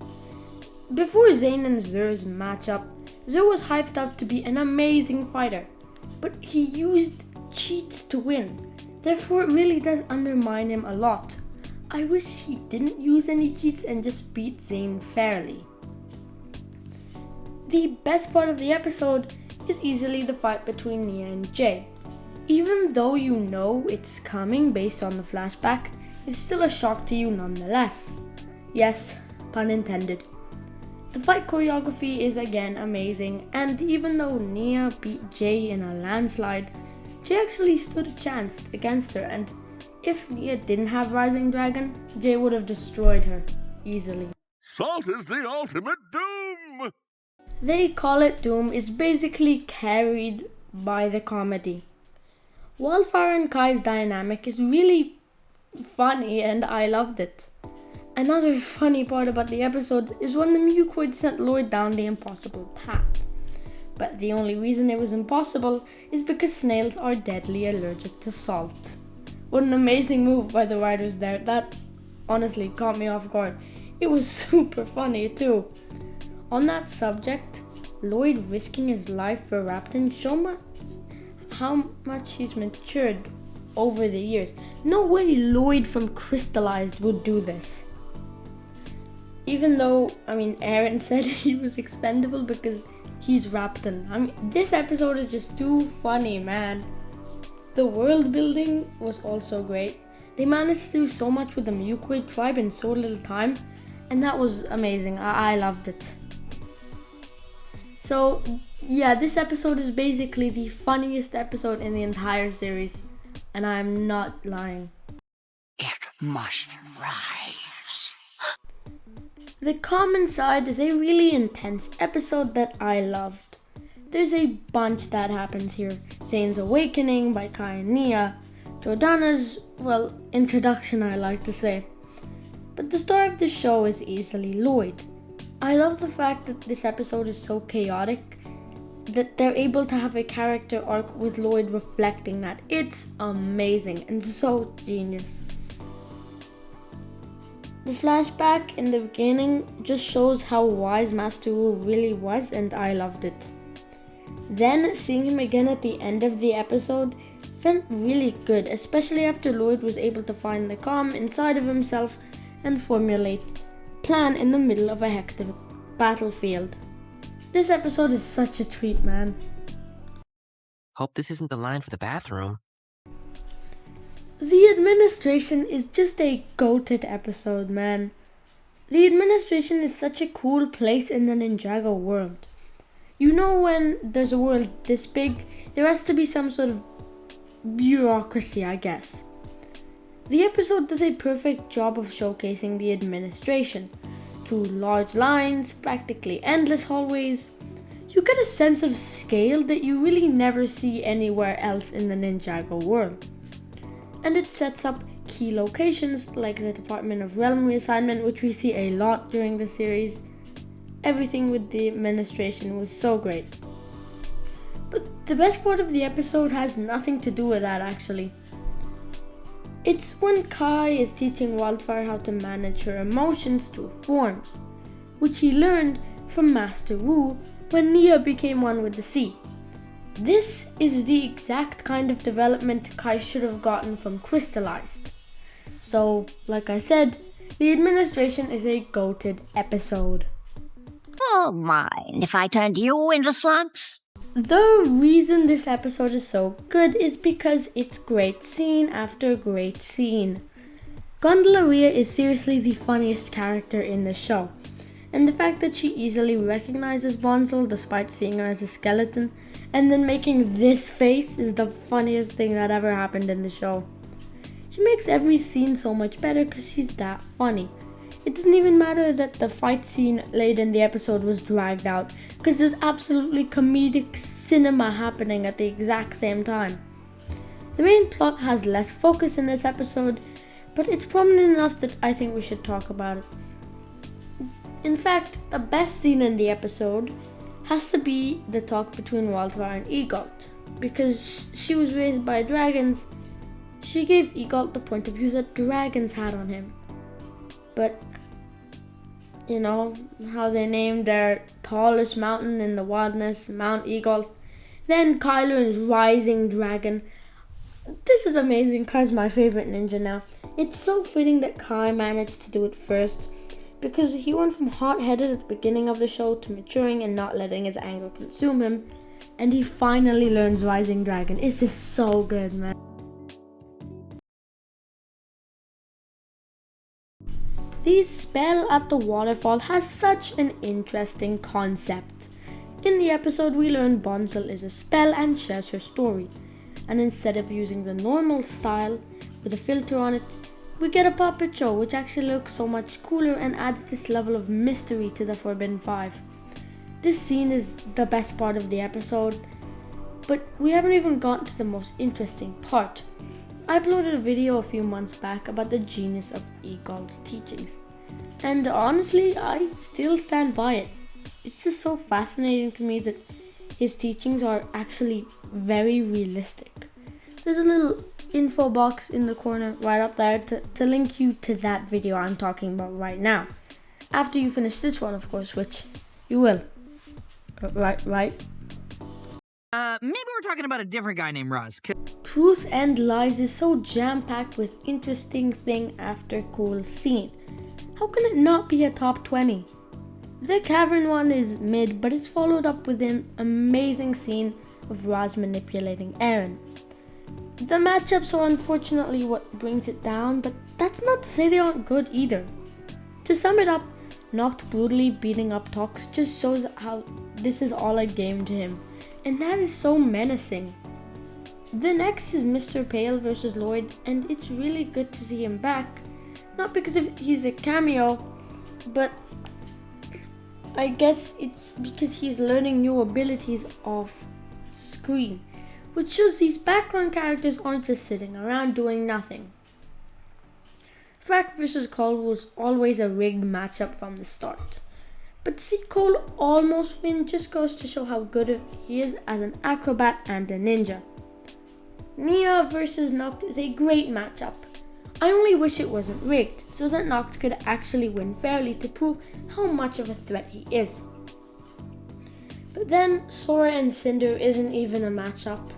Before Zayn and Zer's matchup, Zer was hyped up to be an amazing fighter, but he used cheats to win. Therefore, it really does undermine him a lot. I wish he didn't use any cheats and just beat Zayn fairly. The best part of the episode is easily the fight between Nia and Jay. Even though you know it's coming based on the flashback, it's still a shock to you nonetheless. Yes, pun intended. The fight choreography is again amazing, and even though Nia beat Jay in a landslide, Jay actually stood a chance against her, and if Nia didn't have Rising Dragon, Jay would have destroyed her easily. Salt is the ultimate doom! They Call It Doom is basically carried by the comedy. Wildfire and Kai's dynamic is really funny and I loved it. Another funny part about the episode is when the mucoid sent Lloyd down the impossible path. But the only reason it was impossible is because snails are deadly allergic to salt. What an amazing move by the writers there. That honestly caught me off guard. It was super funny too. On that subject, Lloyd risking his life for Rapton shows how much he's matured over the years. No way Lloyd from Crystallized would do this. Even though, Aaron said he was expendable because he's Rapton. This episode is just too funny, man. The world building was also great. They managed to do so much with the mucoid tribe in so little time, and that was amazing. I loved it. So, yeah, this episode is basically the funniest episode in the entire series, and I'm not lying. It must rise. The Common Side is a really intense episode that I loved. There's a bunch that happens here. Zane's awakening by Kai and Nia, Jordana's, introduction I like to say. But the star of the show is easily Lloyd. I love the fact that this episode is so chaotic that they're able to have a character arc with Lloyd reflecting that. It's amazing and so genius. The flashback in the beginning just shows how wise Master Wu really was, and I loved it. Then seeing him again at the end of the episode felt really good, especially after Lloyd was able to find the calm inside of himself and formulate a plan in the middle of a hectic battlefield. This episode is such a treat, man. Hope this isn't the line for the bathroom. The administration is just a goated episode, man. The administration is such a cool place in the Ninjago world. You know, when there's a world this big, there has to be some sort of bureaucracy, I guess. The episode does a perfect job of showcasing the administration. Through large lines, practically endless hallways, you get a sense of scale that you really never see anywhere else in the Ninjago world. And it sets up key locations like the Department of Realm Reassignment, which we see a lot during the series. Everything with the administration was so great. But the best part of the episode has nothing to do with that, actually. It's when Kai is teaching Wildfire how to manage her emotions through forms, which he learned from Master Wu when Nia became one with the sea. This is the exact kind of development Kai should have gotten from Crystallized. So, like I said, the administration is a goated episode. Oh, mind if I turned you into slumps? The reason this episode is so good is because it's great scene after great scene. Gondolaria is seriously the funniest character in the show, and the fact that she easily recognizes Bonsal despite seeing her as a skeleton and then making this face is the funniest thing that ever happened in the show. She makes every scene so much better because she's that funny. It doesn't even matter that the fight scene late in the episode was dragged out, because there's absolutely comedic cinema happening at the exact same time. The main plot has less focus in this episode, but it's prominent enough that I think we should talk about it. In fact, the best scene in the episode has to be the talk between Wildfire and Egalt. Because she was raised by dragons, she gave Egalt the point of view that dragons had on him. But, you know, how they named their tallest mountain in the wilderness Mount Egalt. Then Kai learns Rising Dragon. This is amazing. Kai's my favorite ninja now. It's so fitting that Kai managed to do it first, because he went from hot-headed at the beginning of the show to maturing and not letting his anger consume him, and he finally learns Rising Dragon. It's just so good, man. The spell at the waterfall has such an interesting concept. In the episode, we learn Bonsal is a spell and shares her story, and instead of using the normal style with a filter on it, we get a puppet show, which actually looks so much cooler and adds this level of mystery to the Forbidden Five. This scene is the best part of the episode, but we haven't even gotten to the most interesting part. I uploaded a video a few months back about the genius of Eagle's teachings, and honestly, I still stand by it. It's just so fascinating to me that his teachings are actually very realistic. There's a little info box in the corner right up there to link you to that video I'm talking about right now. After you finish this one, of course, which you will. Right? Maybe we're talking about a different guy named Roz. Truth and Lies is so jam-packed with interesting thing after cool scene. How can it not be a top 20? The cavern one is mid, but it's followed up with an amazing scene of Roz manipulating Eren. The matchups are unfortunately what brings it down, but that's not to say they aren't good either. To sum it up, Noct brutally beating up Tox just shows how this is all a game to him, and that is so menacing. The next is Mr. Pale versus Lloyd, and it's really good to see him back. Not because he's a cameo, but I guess it's because he's learning new abilities off screen, which shows these background characters aren't just sitting around doing nothing. Frack vs. Cole was always a rigged matchup from the start, but to see Cole almost win just goes to show how good he is as an acrobat and a ninja. Nia vs. Noct is a great matchup. I only wish it wasn't rigged, so that Noct could actually win fairly to prove how much of a threat he is. But then Sora and Cinder isn't even a matchup.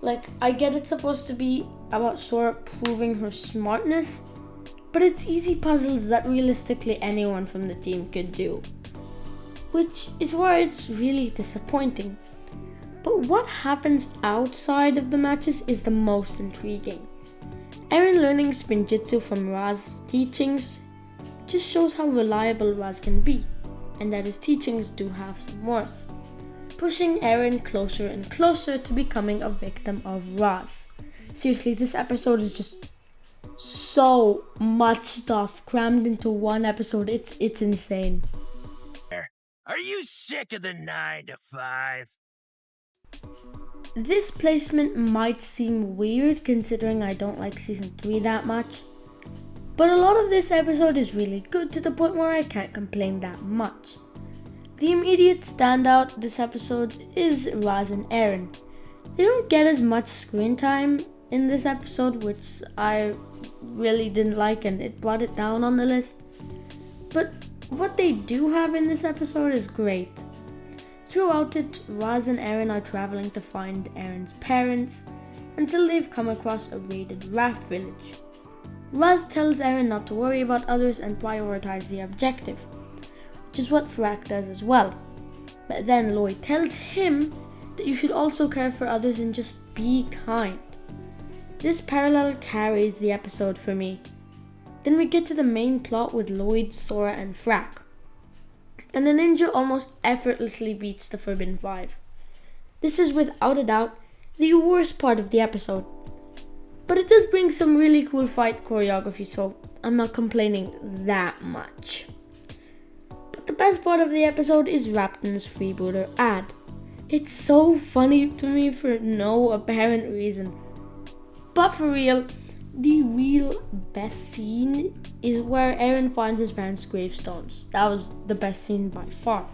Like, I get it's supposed to be about Sora proving her smartness, but it's easy puzzles that realistically anyone from the team could do, which is why it's really disappointing. But what happens outside of the matches is the most intriguing. Eren learning Spinjitzu from Raz's teachings just shows how reliable Raz can be, and that his teachings do have some worth, pushing Eren closer and closer to becoming a victim of Raz. Seriously, this episode is just so much stuff crammed into one episode. It's insane. Are you sick of the 9 to 5? This placement might seem weird considering I don't like season 3 that much, but a lot of this episode is really good to the point where I can't complain that much. The immediate standout this episode is Raz and Eren. They don't get as much screen time in this episode, which I really didn't like, and it brought it down on the list. But what they do have in this episode is great. Throughout it, Raz and Eren are traveling to find Eren's parents until they've come across a raided raft village. Raz tells Eren not to worry about others and prioritize the objective, which is what Frack does as well. But then Lloyd tells him that you should also care for others and just be kind. This parallel carries the episode for me. Then we get to the main plot with Lloyd, Sora, and Frack, and the ninja almost effortlessly beats the Forbidden Five. This is without a doubt the worst part of the episode, but it does bring some really cool fight choreography, so I'm not complaining that much. But the best part of the episode is Rapton's freebooter ad. It's so funny to me for no apparent reason. But for real, the real best scene is where Eren finds his parents' gravestones. That was the best scene by far.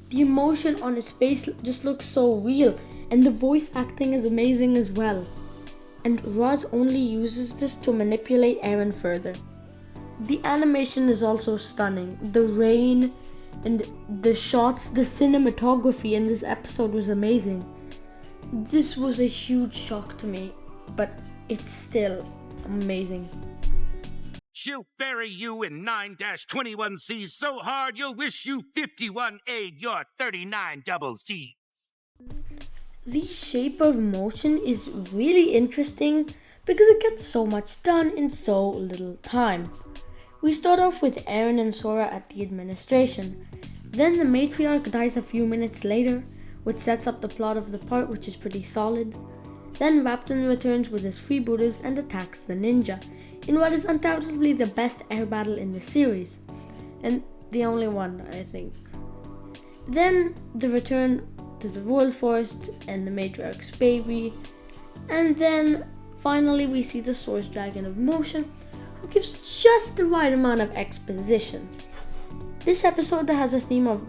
The emotion on his face just looks so real, and the voice acting is amazing as well. And Raz only uses this to manipulate Eren further. The animation is also stunning. The rain and the shots, the cinematography in this episode was amazing. This was a huge shock to me, but it's still amazing. She'll bury you in 9-21C so hard you'll wish you 51A'd your 39 double C's. The shape of motion is really interesting because it gets so much done in so little time. We start off with Eren and Sora at the administration. Then the matriarch dies a few minutes later, which sets up the plot of the part, which is pretty solid. Then Rapton returns with his freebooters and attacks the ninja, in what is undoubtedly the best air battle in the series, and the only one, I think. Then the return to the Royal Forest and the matriarch's baby, and then finally we see the Source Dragon of Motion, who gives just the right amount of exposition. This episode has a theme of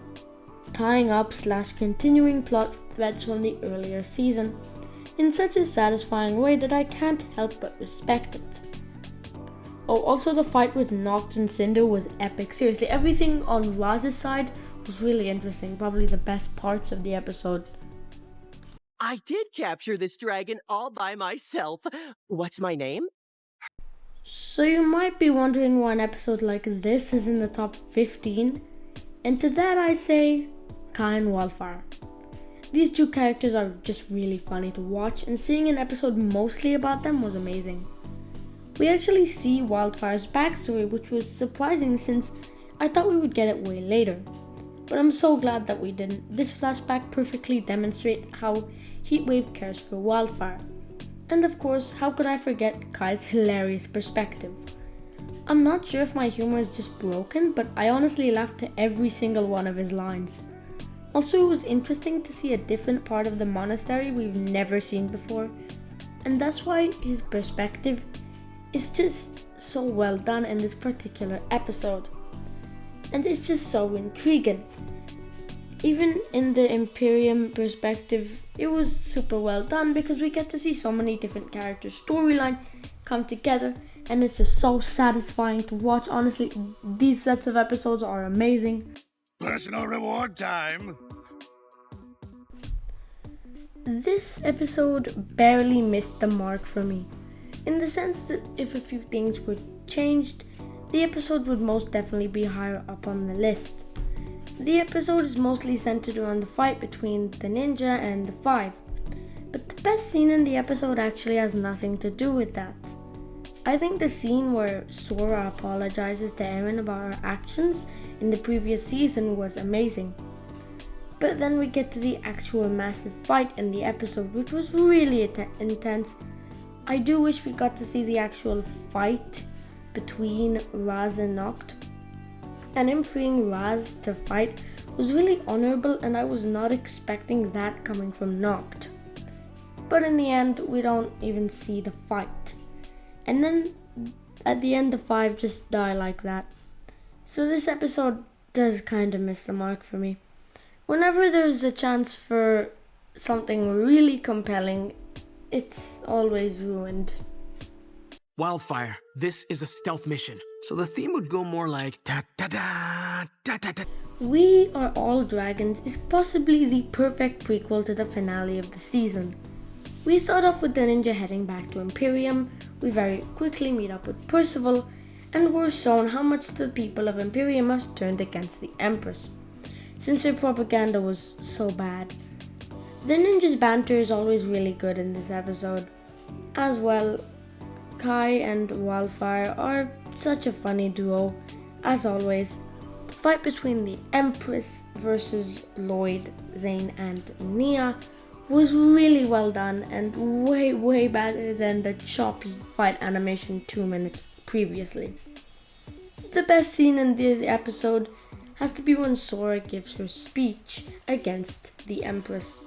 tying up / continuing plot threads from the earlier season in such a satisfying way that I can't help but respect it. Oh, also the fight with Noct and Cinder was epic. Seriously, everything on Raz's side was really interesting, probably the best parts of the episode. I did capture this dragon all by myself. What's my name? So you might be wondering why an episode like this is in the top 15, and to that I say, Kai and Wildfire. These two characters are just really funny to watch, and seeing an episode mostly about them was amazing. We actually see Wildfire's backstory, which was surprising since I thought we would get it way later. But I'm so glad that we didn't. This flashback perfectly demonstrates how Heatwave cares for Wildfire. And of course, how could I forget Kai's hilarious perspective? I'm not sure if my humor is just broken, but I honestly laughed at every single one of his lines. Also, it was interesting to see a different part of the monastery we've never seen before, and that's why his perspective is just so well done in this particular episode. And it's just so intriguing. Even in the Imperium perspective, it was super well done because we get to see so many different characters' storylines come together, and it's just so satisfying to watch. Honestly, these sets of episodes are amazing. Personal reward time. This episode barely missed the mark for me, in the sense that if a few things were changed, the episode would most definitely be higher up on the list. The episode is mostly centered around the fight between the ninja and the five, but the best scene in the episode actually has nothing to do with that. I think the scene where Sora apologizes to Eren about her actions in the previous season was amazing. But then we get to the actual massive fight in the episode, which was really intense. I do wish we got to see the actual fight between Raz and Noct. And him freeing Raz to fight was really honorable, and I was not expecting that coming from Noct. But in the end, we don't even see the fight. And then at the end, the five just die like that. So this episode does kind of miss the mark for me. Whenever there's a chance for something really compelling, it's always ruined. Wildfire, this is a stealth mission, so the theme would go more like da-da-da, da-da-da. We Are All Dragons is possibly the perfect prequel to the finale of the season. We start off with the ninja heading back to Imperium, we very quickly meet up with Percival, and we're shown how much the people of Imperium have turned against the Empress, since her propaganda was so bad. The ninja's banter is always really good in this episode. As well, Kai and Wildfire are such a funny duo, as always. The fight between the Empress versus Lloyd, Zane and Nia was really well done and way better than the choppy fight animation 2 minutes previously. The best scene in the episode has to be when Sora gives her speech against the Empress.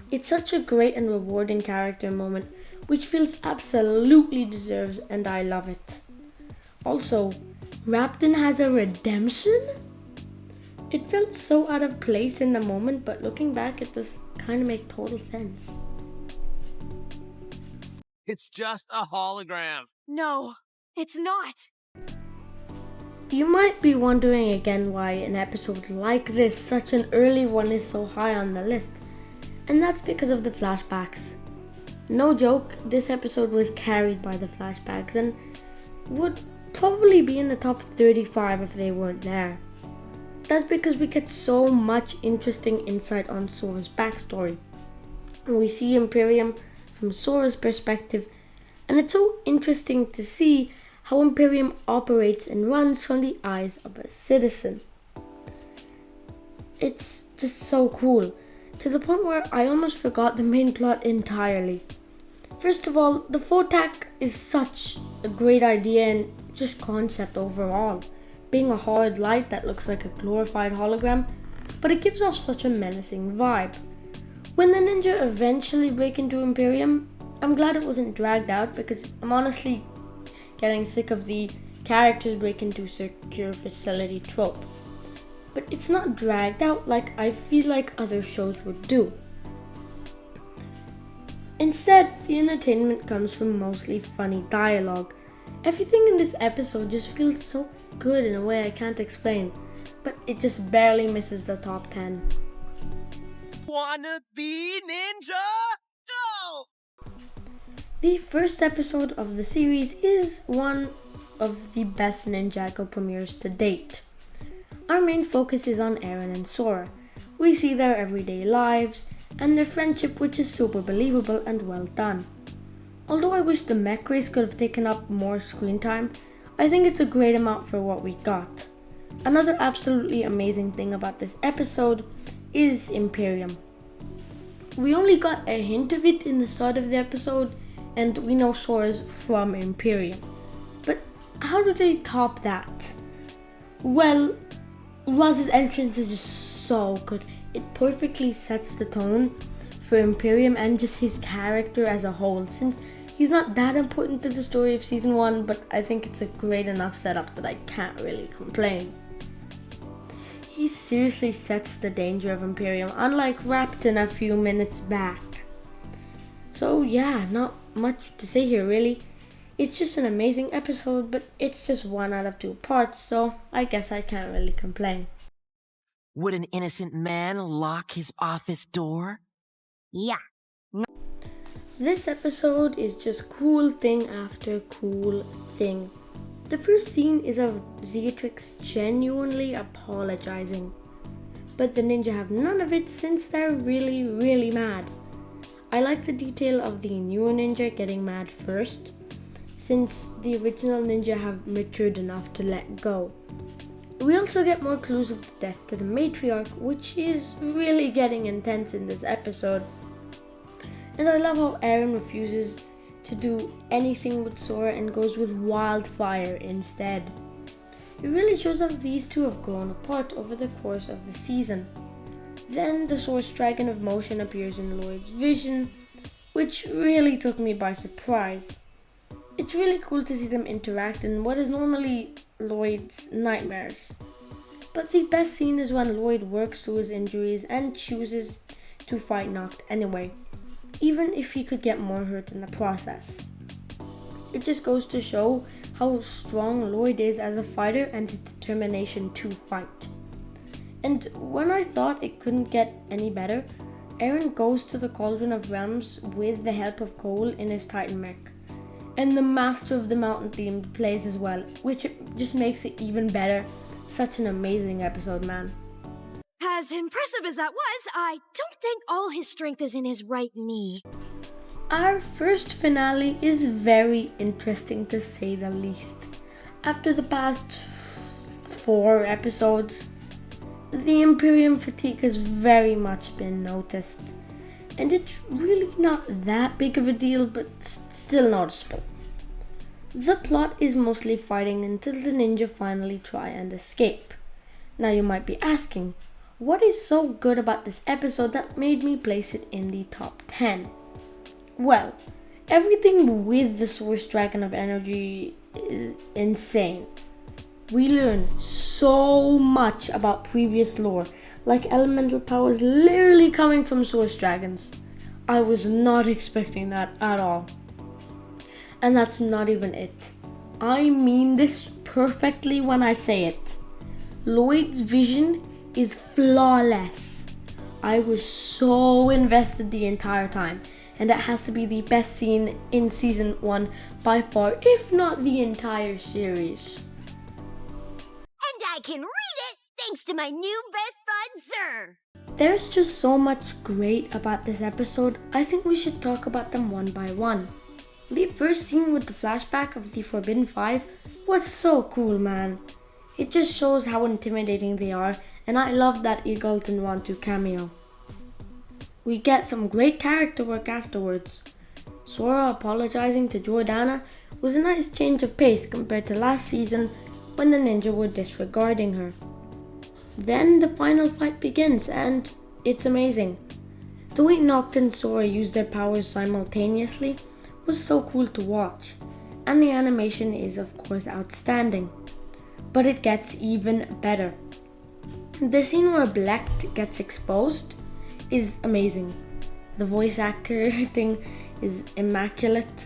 It's such a great and rewarding character moment, which feels absolutely deserves, and I love it. Also, Raptor has a redemption? It felt so out of place in the moment, but looking back it does kind of make total sense. It's just a hologram. No, it's not. You might be wondering again why an episode like this, such an early one, is so high on the list. And that's because of the flashbacks. No joke, this episode was carried by the flashbacks and would probably be in the top 35 if they weren't there. That's because we get so much interesting insight on Sora's backstory. And we see Imperium from Sora's perspective, and it's so interesting to see how Imperium operates and runs from the eyes of a citizen. It's just so cool, to the point where I almost forgot the main plot entirely. First of all, the Photak is such a great idea and just concept overall, being a hard light that looks like a glorified hologram, but it gives off such a menacing vibe. When the ninja eventually break into Imperium, I'm glad it wasn't dragged out because I'm honestly getting sick of the characters break into secure facility trope. But it's not dragged out like I feel like other shows would do. Instead, the entertainment comes from mostly funny dialogue. Everything in this episode just feels so good in a way I can't explain, but it just barely misses the top 10. Wanna be ninja? Go! The first episode of the series is one of the best Ninjago premieres to date. Our main focus is on Eren and Sora. We see their everyday lives and their friendship, which is super believable and well done. Although I wish the mech race could have taken up more screen time, I think it's a great amount for what we got. Another absolutely amazing thing about this episode is Imperium. We only got a hint of it in the start of the episode, and we know Sora's from Imperium. But how do they top that? Well, Roz's entrance is just so good. It perfectly sets the tone for Imperium and just his character as a whole, since he's not that important to the story of season 1, but I think it's a great enough setup that I can't really complain. He seriously sets the danger of Imperium, unlike Rapton a few minutes back. So yeah, not much to say here really. It's just an amazing episode, but it's just 1 out of 2 parts, so I guess I can't really complain. Would an innocent man lock his office door? Yeah. This episode is just cool thing after cool thing. The first scene is of Zeatrix genuinely apologizing, but the ninja have none of it since they're really mad. I like the detail of the newer ninja getting mad first, since the original ninja have matured enough to let go. We also get more clues of the death to the matriarch, which is really getting intense in this episode. And I love how Eren refuses to do anything with Sora and goes with Wildfire instead. It really shows how these two have grown apart over the course of the season. Then the Source Dragon of Motion appears in Lloyd's vision, which really took me by surprise. It's really cool to see them interact in what is normally Lloyd's nightmares. But the best scene is when Lloyd works through his injuries and chooses to fight Noct anyway, even if he could get more hurt in the process. It just goes to show how strong Lloyd is as a fighter and his determination to fight. And when I thought it couldn't get any better, Eren goes to the Cauldron of Realms with the help of Cole in his Titan mech. And the Master of the Mountain theme plays as well, which just makes it even better. Such an amazing episode, man. As impressive as that was, I don't think all his strength is in his right knee. Our first finale is very interesting to say the least. After the past 4 episodes, the Imperium fatigue has very much been noticed. And it's really not that big of a deal, but still noticeable. The plot is mostly fighting until the ninja finally try and escape. Now you might be asking, what is so good about this episode that made me place it in the top 10? Well, everything with the Source Dragon of Energy is insane. We learn so much about previous lore, like elemental powers literally coming from Source Dragons. I was not expecting that at all. And that's not even it. I mean this perfectly when I say it. Lloyd's vision is flawless. I was so invested the entire time, and that has to be the best scene in season 1 by far, if not the entire series. And I can read it thanks to my new best bud, Sir. There's just so much great about this episode. I think we should talk about them one by one. The first scene with the flashback of the Forbidden Five was so cool, man. It just shows how intimidating they are, and I love that Eagleton want to cameo. We get some great character work afterwards. Sora apologizing to Jordana was a nice change of pace compared to last season when the ninja were disregarding her. Then the final fight begins, and it's amazing. The way Noct and Sora use their powers simultaneously was so cool to watch, and the animation is of course outstanding. But it gets even better. The scene where Black gets exposed is amazing. The voice acting is immaculate,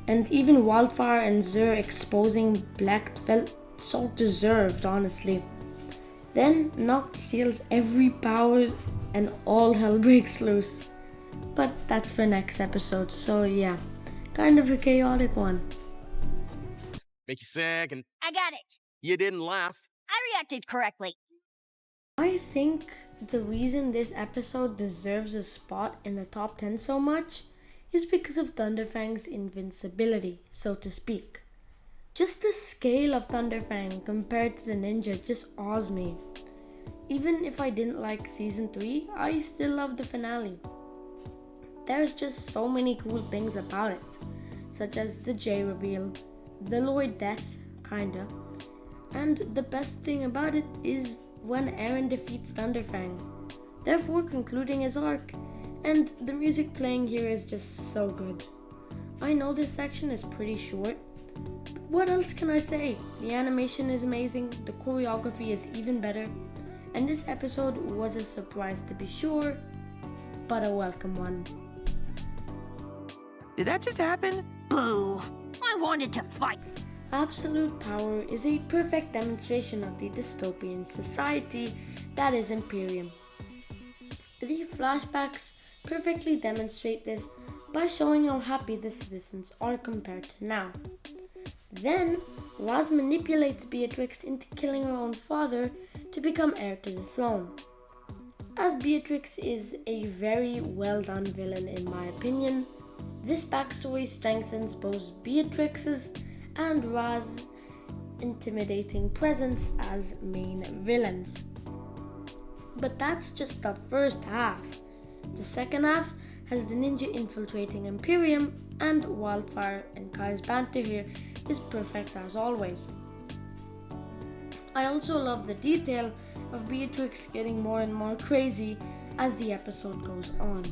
and even Wildfire and Zur exposing Black felt so deserved, honestly. Then Noct steals every power and all hell breaks loose. But that's for next episode, so yeah, kind of a chaotic one. Make you sick and I got it. you didn't laugh. I reacted correctly. I think the reason this episode deserves a spot in the top 10 so much is because of Thunderfang's invincibility, so to speak. Just the scale of Thunderfang compared to the ninja just awes me. Even if I didn't like season 3, I still love the finale. There's just so many cool things about it, such as the J reveal, the Lloyd death, kinda, and the best thing about it is when Eren defeats Thunderfang, therefore concluding his arc, and the music playing here is just so good. I know this section is pretty short, but what else can I say? The animation is amazing, the choreography is even better, and this episode was a surprise to be sure, but a welcome one. Did that just happen? Boo! I wanted to fight. Absolute power is a perfect demonstration of the dystopian society that is Imperium. The flashbacks perfectly demonstrate this by showing how happy the citizens are compared to now. Then, Raz manipulates Beatrix into killing her own father to become heir to the throne. As Beatrix is a very well done villain in my opinion, this backstory strengthens both Beatrix's and Raz's intimidating presence as main villains. But that's just the first half. The second half has the ninja infiltrating Imperium, and Wildfire and Kai's banter here is perfect as always. I also love the detail of Beatrix getting more and more crazy as the episode goes on.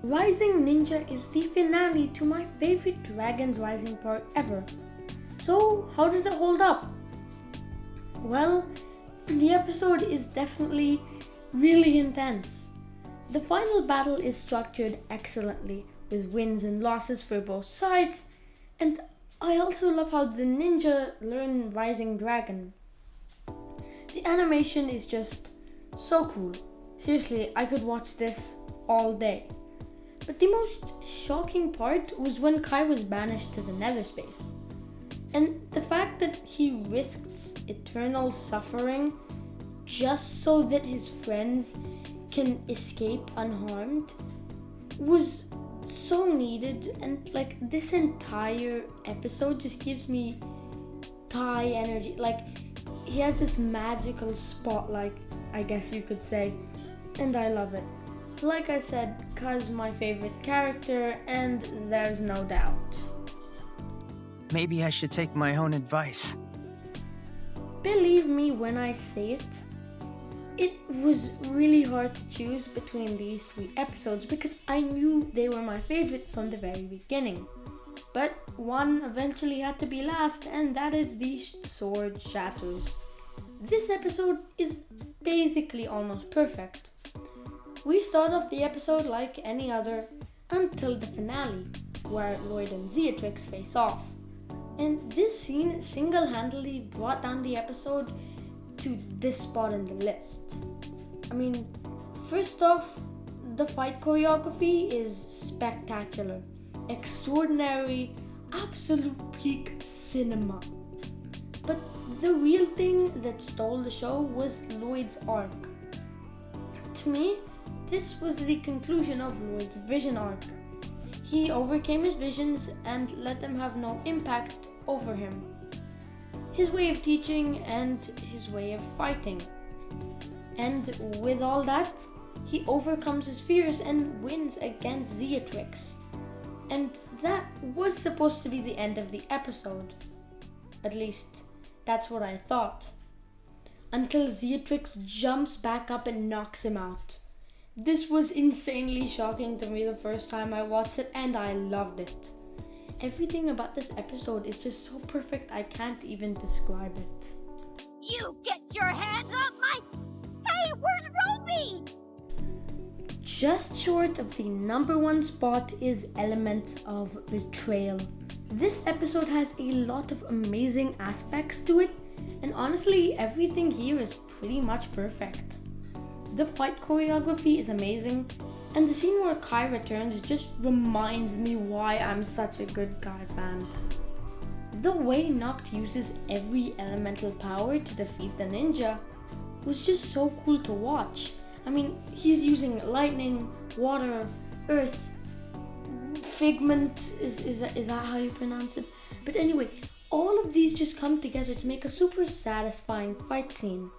Rising Ninja is the finale to my favorite Dragon's Rising part ever. So, how does it hold up? Well, the episode is definitely really intense. The final battle is structured excellently, with wins and losses for both sides, and I also love how the ninja learn Rising Dragon. The animation is just so cool. Seriously, I could watch this all day. But the most shocking part was when Kai was banished to the nether space. And the fact that he risks eternal suffering just so that his friends can escape unharmed was so needed, and like this entire episode just gives me Kai energy. Like he has this magical spotlight, I guess you could say, and I love it. Like I said, Kai's my favorite character, and there's no doubt. Maybe I should take my own advice. Believe me when I say it, it was really hard to choose between these 3 episodes because I knew they were my favorite from the very beginning. But one eventually had to be last, and that is the Sword Shatters. This episode is basically almost perfect. We start off the episode like any other until the finale, where Lloyd and Beatrix face off. And this scene single-handedly brought down the episode to this spot in the list. I mean, first off, the fight choreography is spectacular, extraordinary, absolute peak cinema. But the real thing that stole the show was Lloyd's arc. To me, this was the conclusion of Lloyd's vision arc. He overcame his visions and let them have no impact over him. His way of teaching and his way of fighting. And with all that, he overcomes his fears and wins against Beatrix. And that was supposed to be the end of the episode. At least, that's what I thought. Until Beatrix jumps back up and knocks him out. This was insanely shocking to me the first time I watched it, and I loved it. Everything about this episode is just so perfect, I can't even describe it. You get your hands off my... Hey, where's Roby? Just short of the number one spot is Elements of Betrayal. This episode has a lot of amazing aspects to it, and honestly, everything here is pretty much perfect. The fight choreography is amazing, and the scene where Kai returns just reminds me why I'm such a good Kai fan. The way Noct uses every elemental power to defeat the ninja was just so cool to watch. I mean, he's using lightning, water, earth, figment, is that how you pronounce it? But anyway, all of these just come together to make a super satisfying fight scene.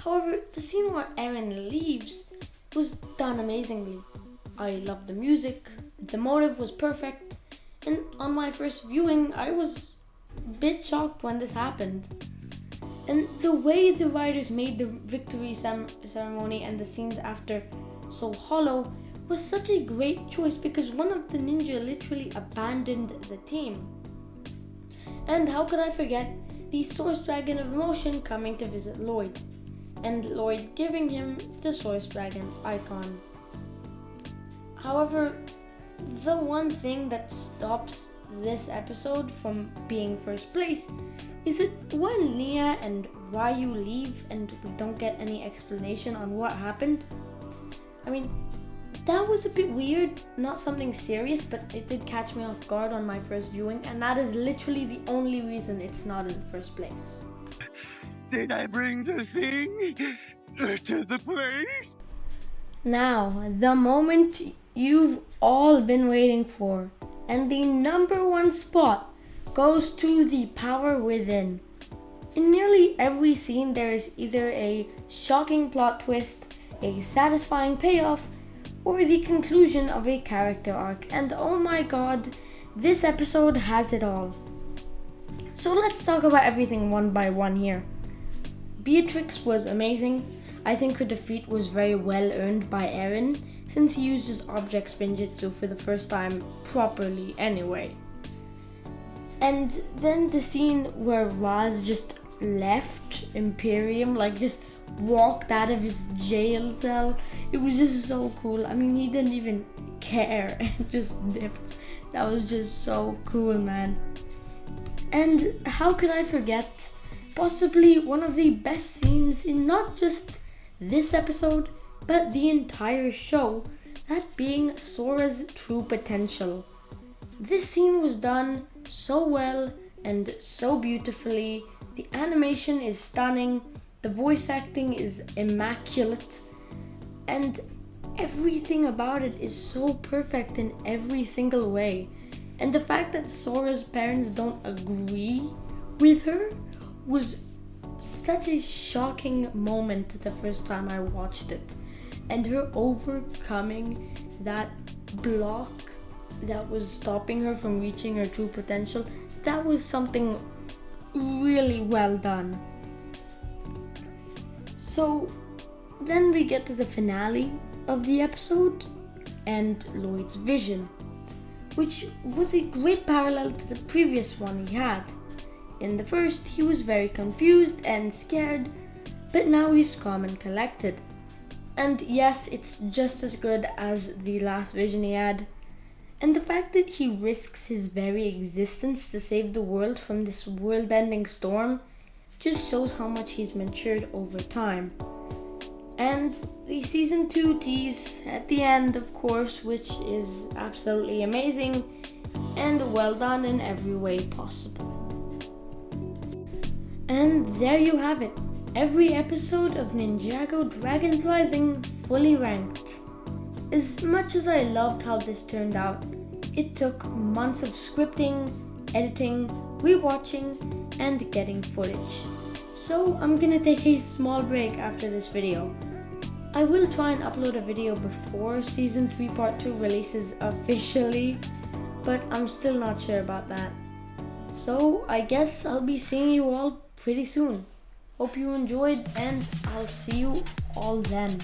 However, the scene where Eren leaves was done amazingly. I loved the music, the motive was perfect, and on my first viewing, I was a bit shocked when this happened. And the way the writers made the victory ceremony and the scenes after so hollow was such a great choice because one of the ninja literally abandoned the team. And how could I forget the Source Dragon of Emotion coming to visit Lloyd, and Lloyd giving him the Source Dragon icon. However, the one thing that stops this episode from being first place is that when Nia and Ryu leave and we don't get any explanation on what happened, I mean, that was a bit weird, not something serious, but it did catch me off guard on my first viewing, and that is literally the only reason it's not in first place. Did I bring the thing to the place? Now, the moment you've all been waiting for, and the number one spot goes to the power within. In nearly every scene, there is either a shocking plot twist, a satisfying payoff, or the conclusion of a character arc, and oh my god, this episode has it all. So let's talk about everything one by one here. Beatrix was amazing. I think her defeat was very well earned by Eren, since he uses object spinjitzu for the first time properly anyway. And then the scene where Raz just left Imperium, like just walked out of his jail cell, it was just so cool. I mean, he didn't even care and just dipped. That was just so cool, man. And how could I forget possibly one of the best scenes in not just this episode, but the entire show, that being Sora's true potential. This scene was done so well and so beautifully. The animation is stunning, the voice acting is immaculate, and everything about it is so perfect in every single way. And the fact that Sora's parents don't agree with her was such a shocking moment the first time I watched it. And her overcoming that block that was stopping her from reaching her true potential, that was something really well done. So then we get to the finale of the episode and Lloyd's vision, which was a great parallel to the previous one he had. In the first, he was very confused and scared, but now he's calm and collected. And yes, it's just as good as the last vision he had. And the fact that he risks his very existence to save the world from this world-ending storm just shows how much he's matured over time. And the season 2 tease at the end, of course, which is absolutely amazing and well done in every way possible. And there you have it. Every episode of Ninjago Dragons Rising fully ranked. As much as I loved how this turned out, it took months of scripting, editing, rewatching, and getting footage. So I'm gonna take a small break after this video. I will try and upload a video before Season 3 Part 2 releases officially, but I'm still not sure about that. So I guess I'll be seeing you all pretty soon. Hope you enjoyed, and I'll see you all then.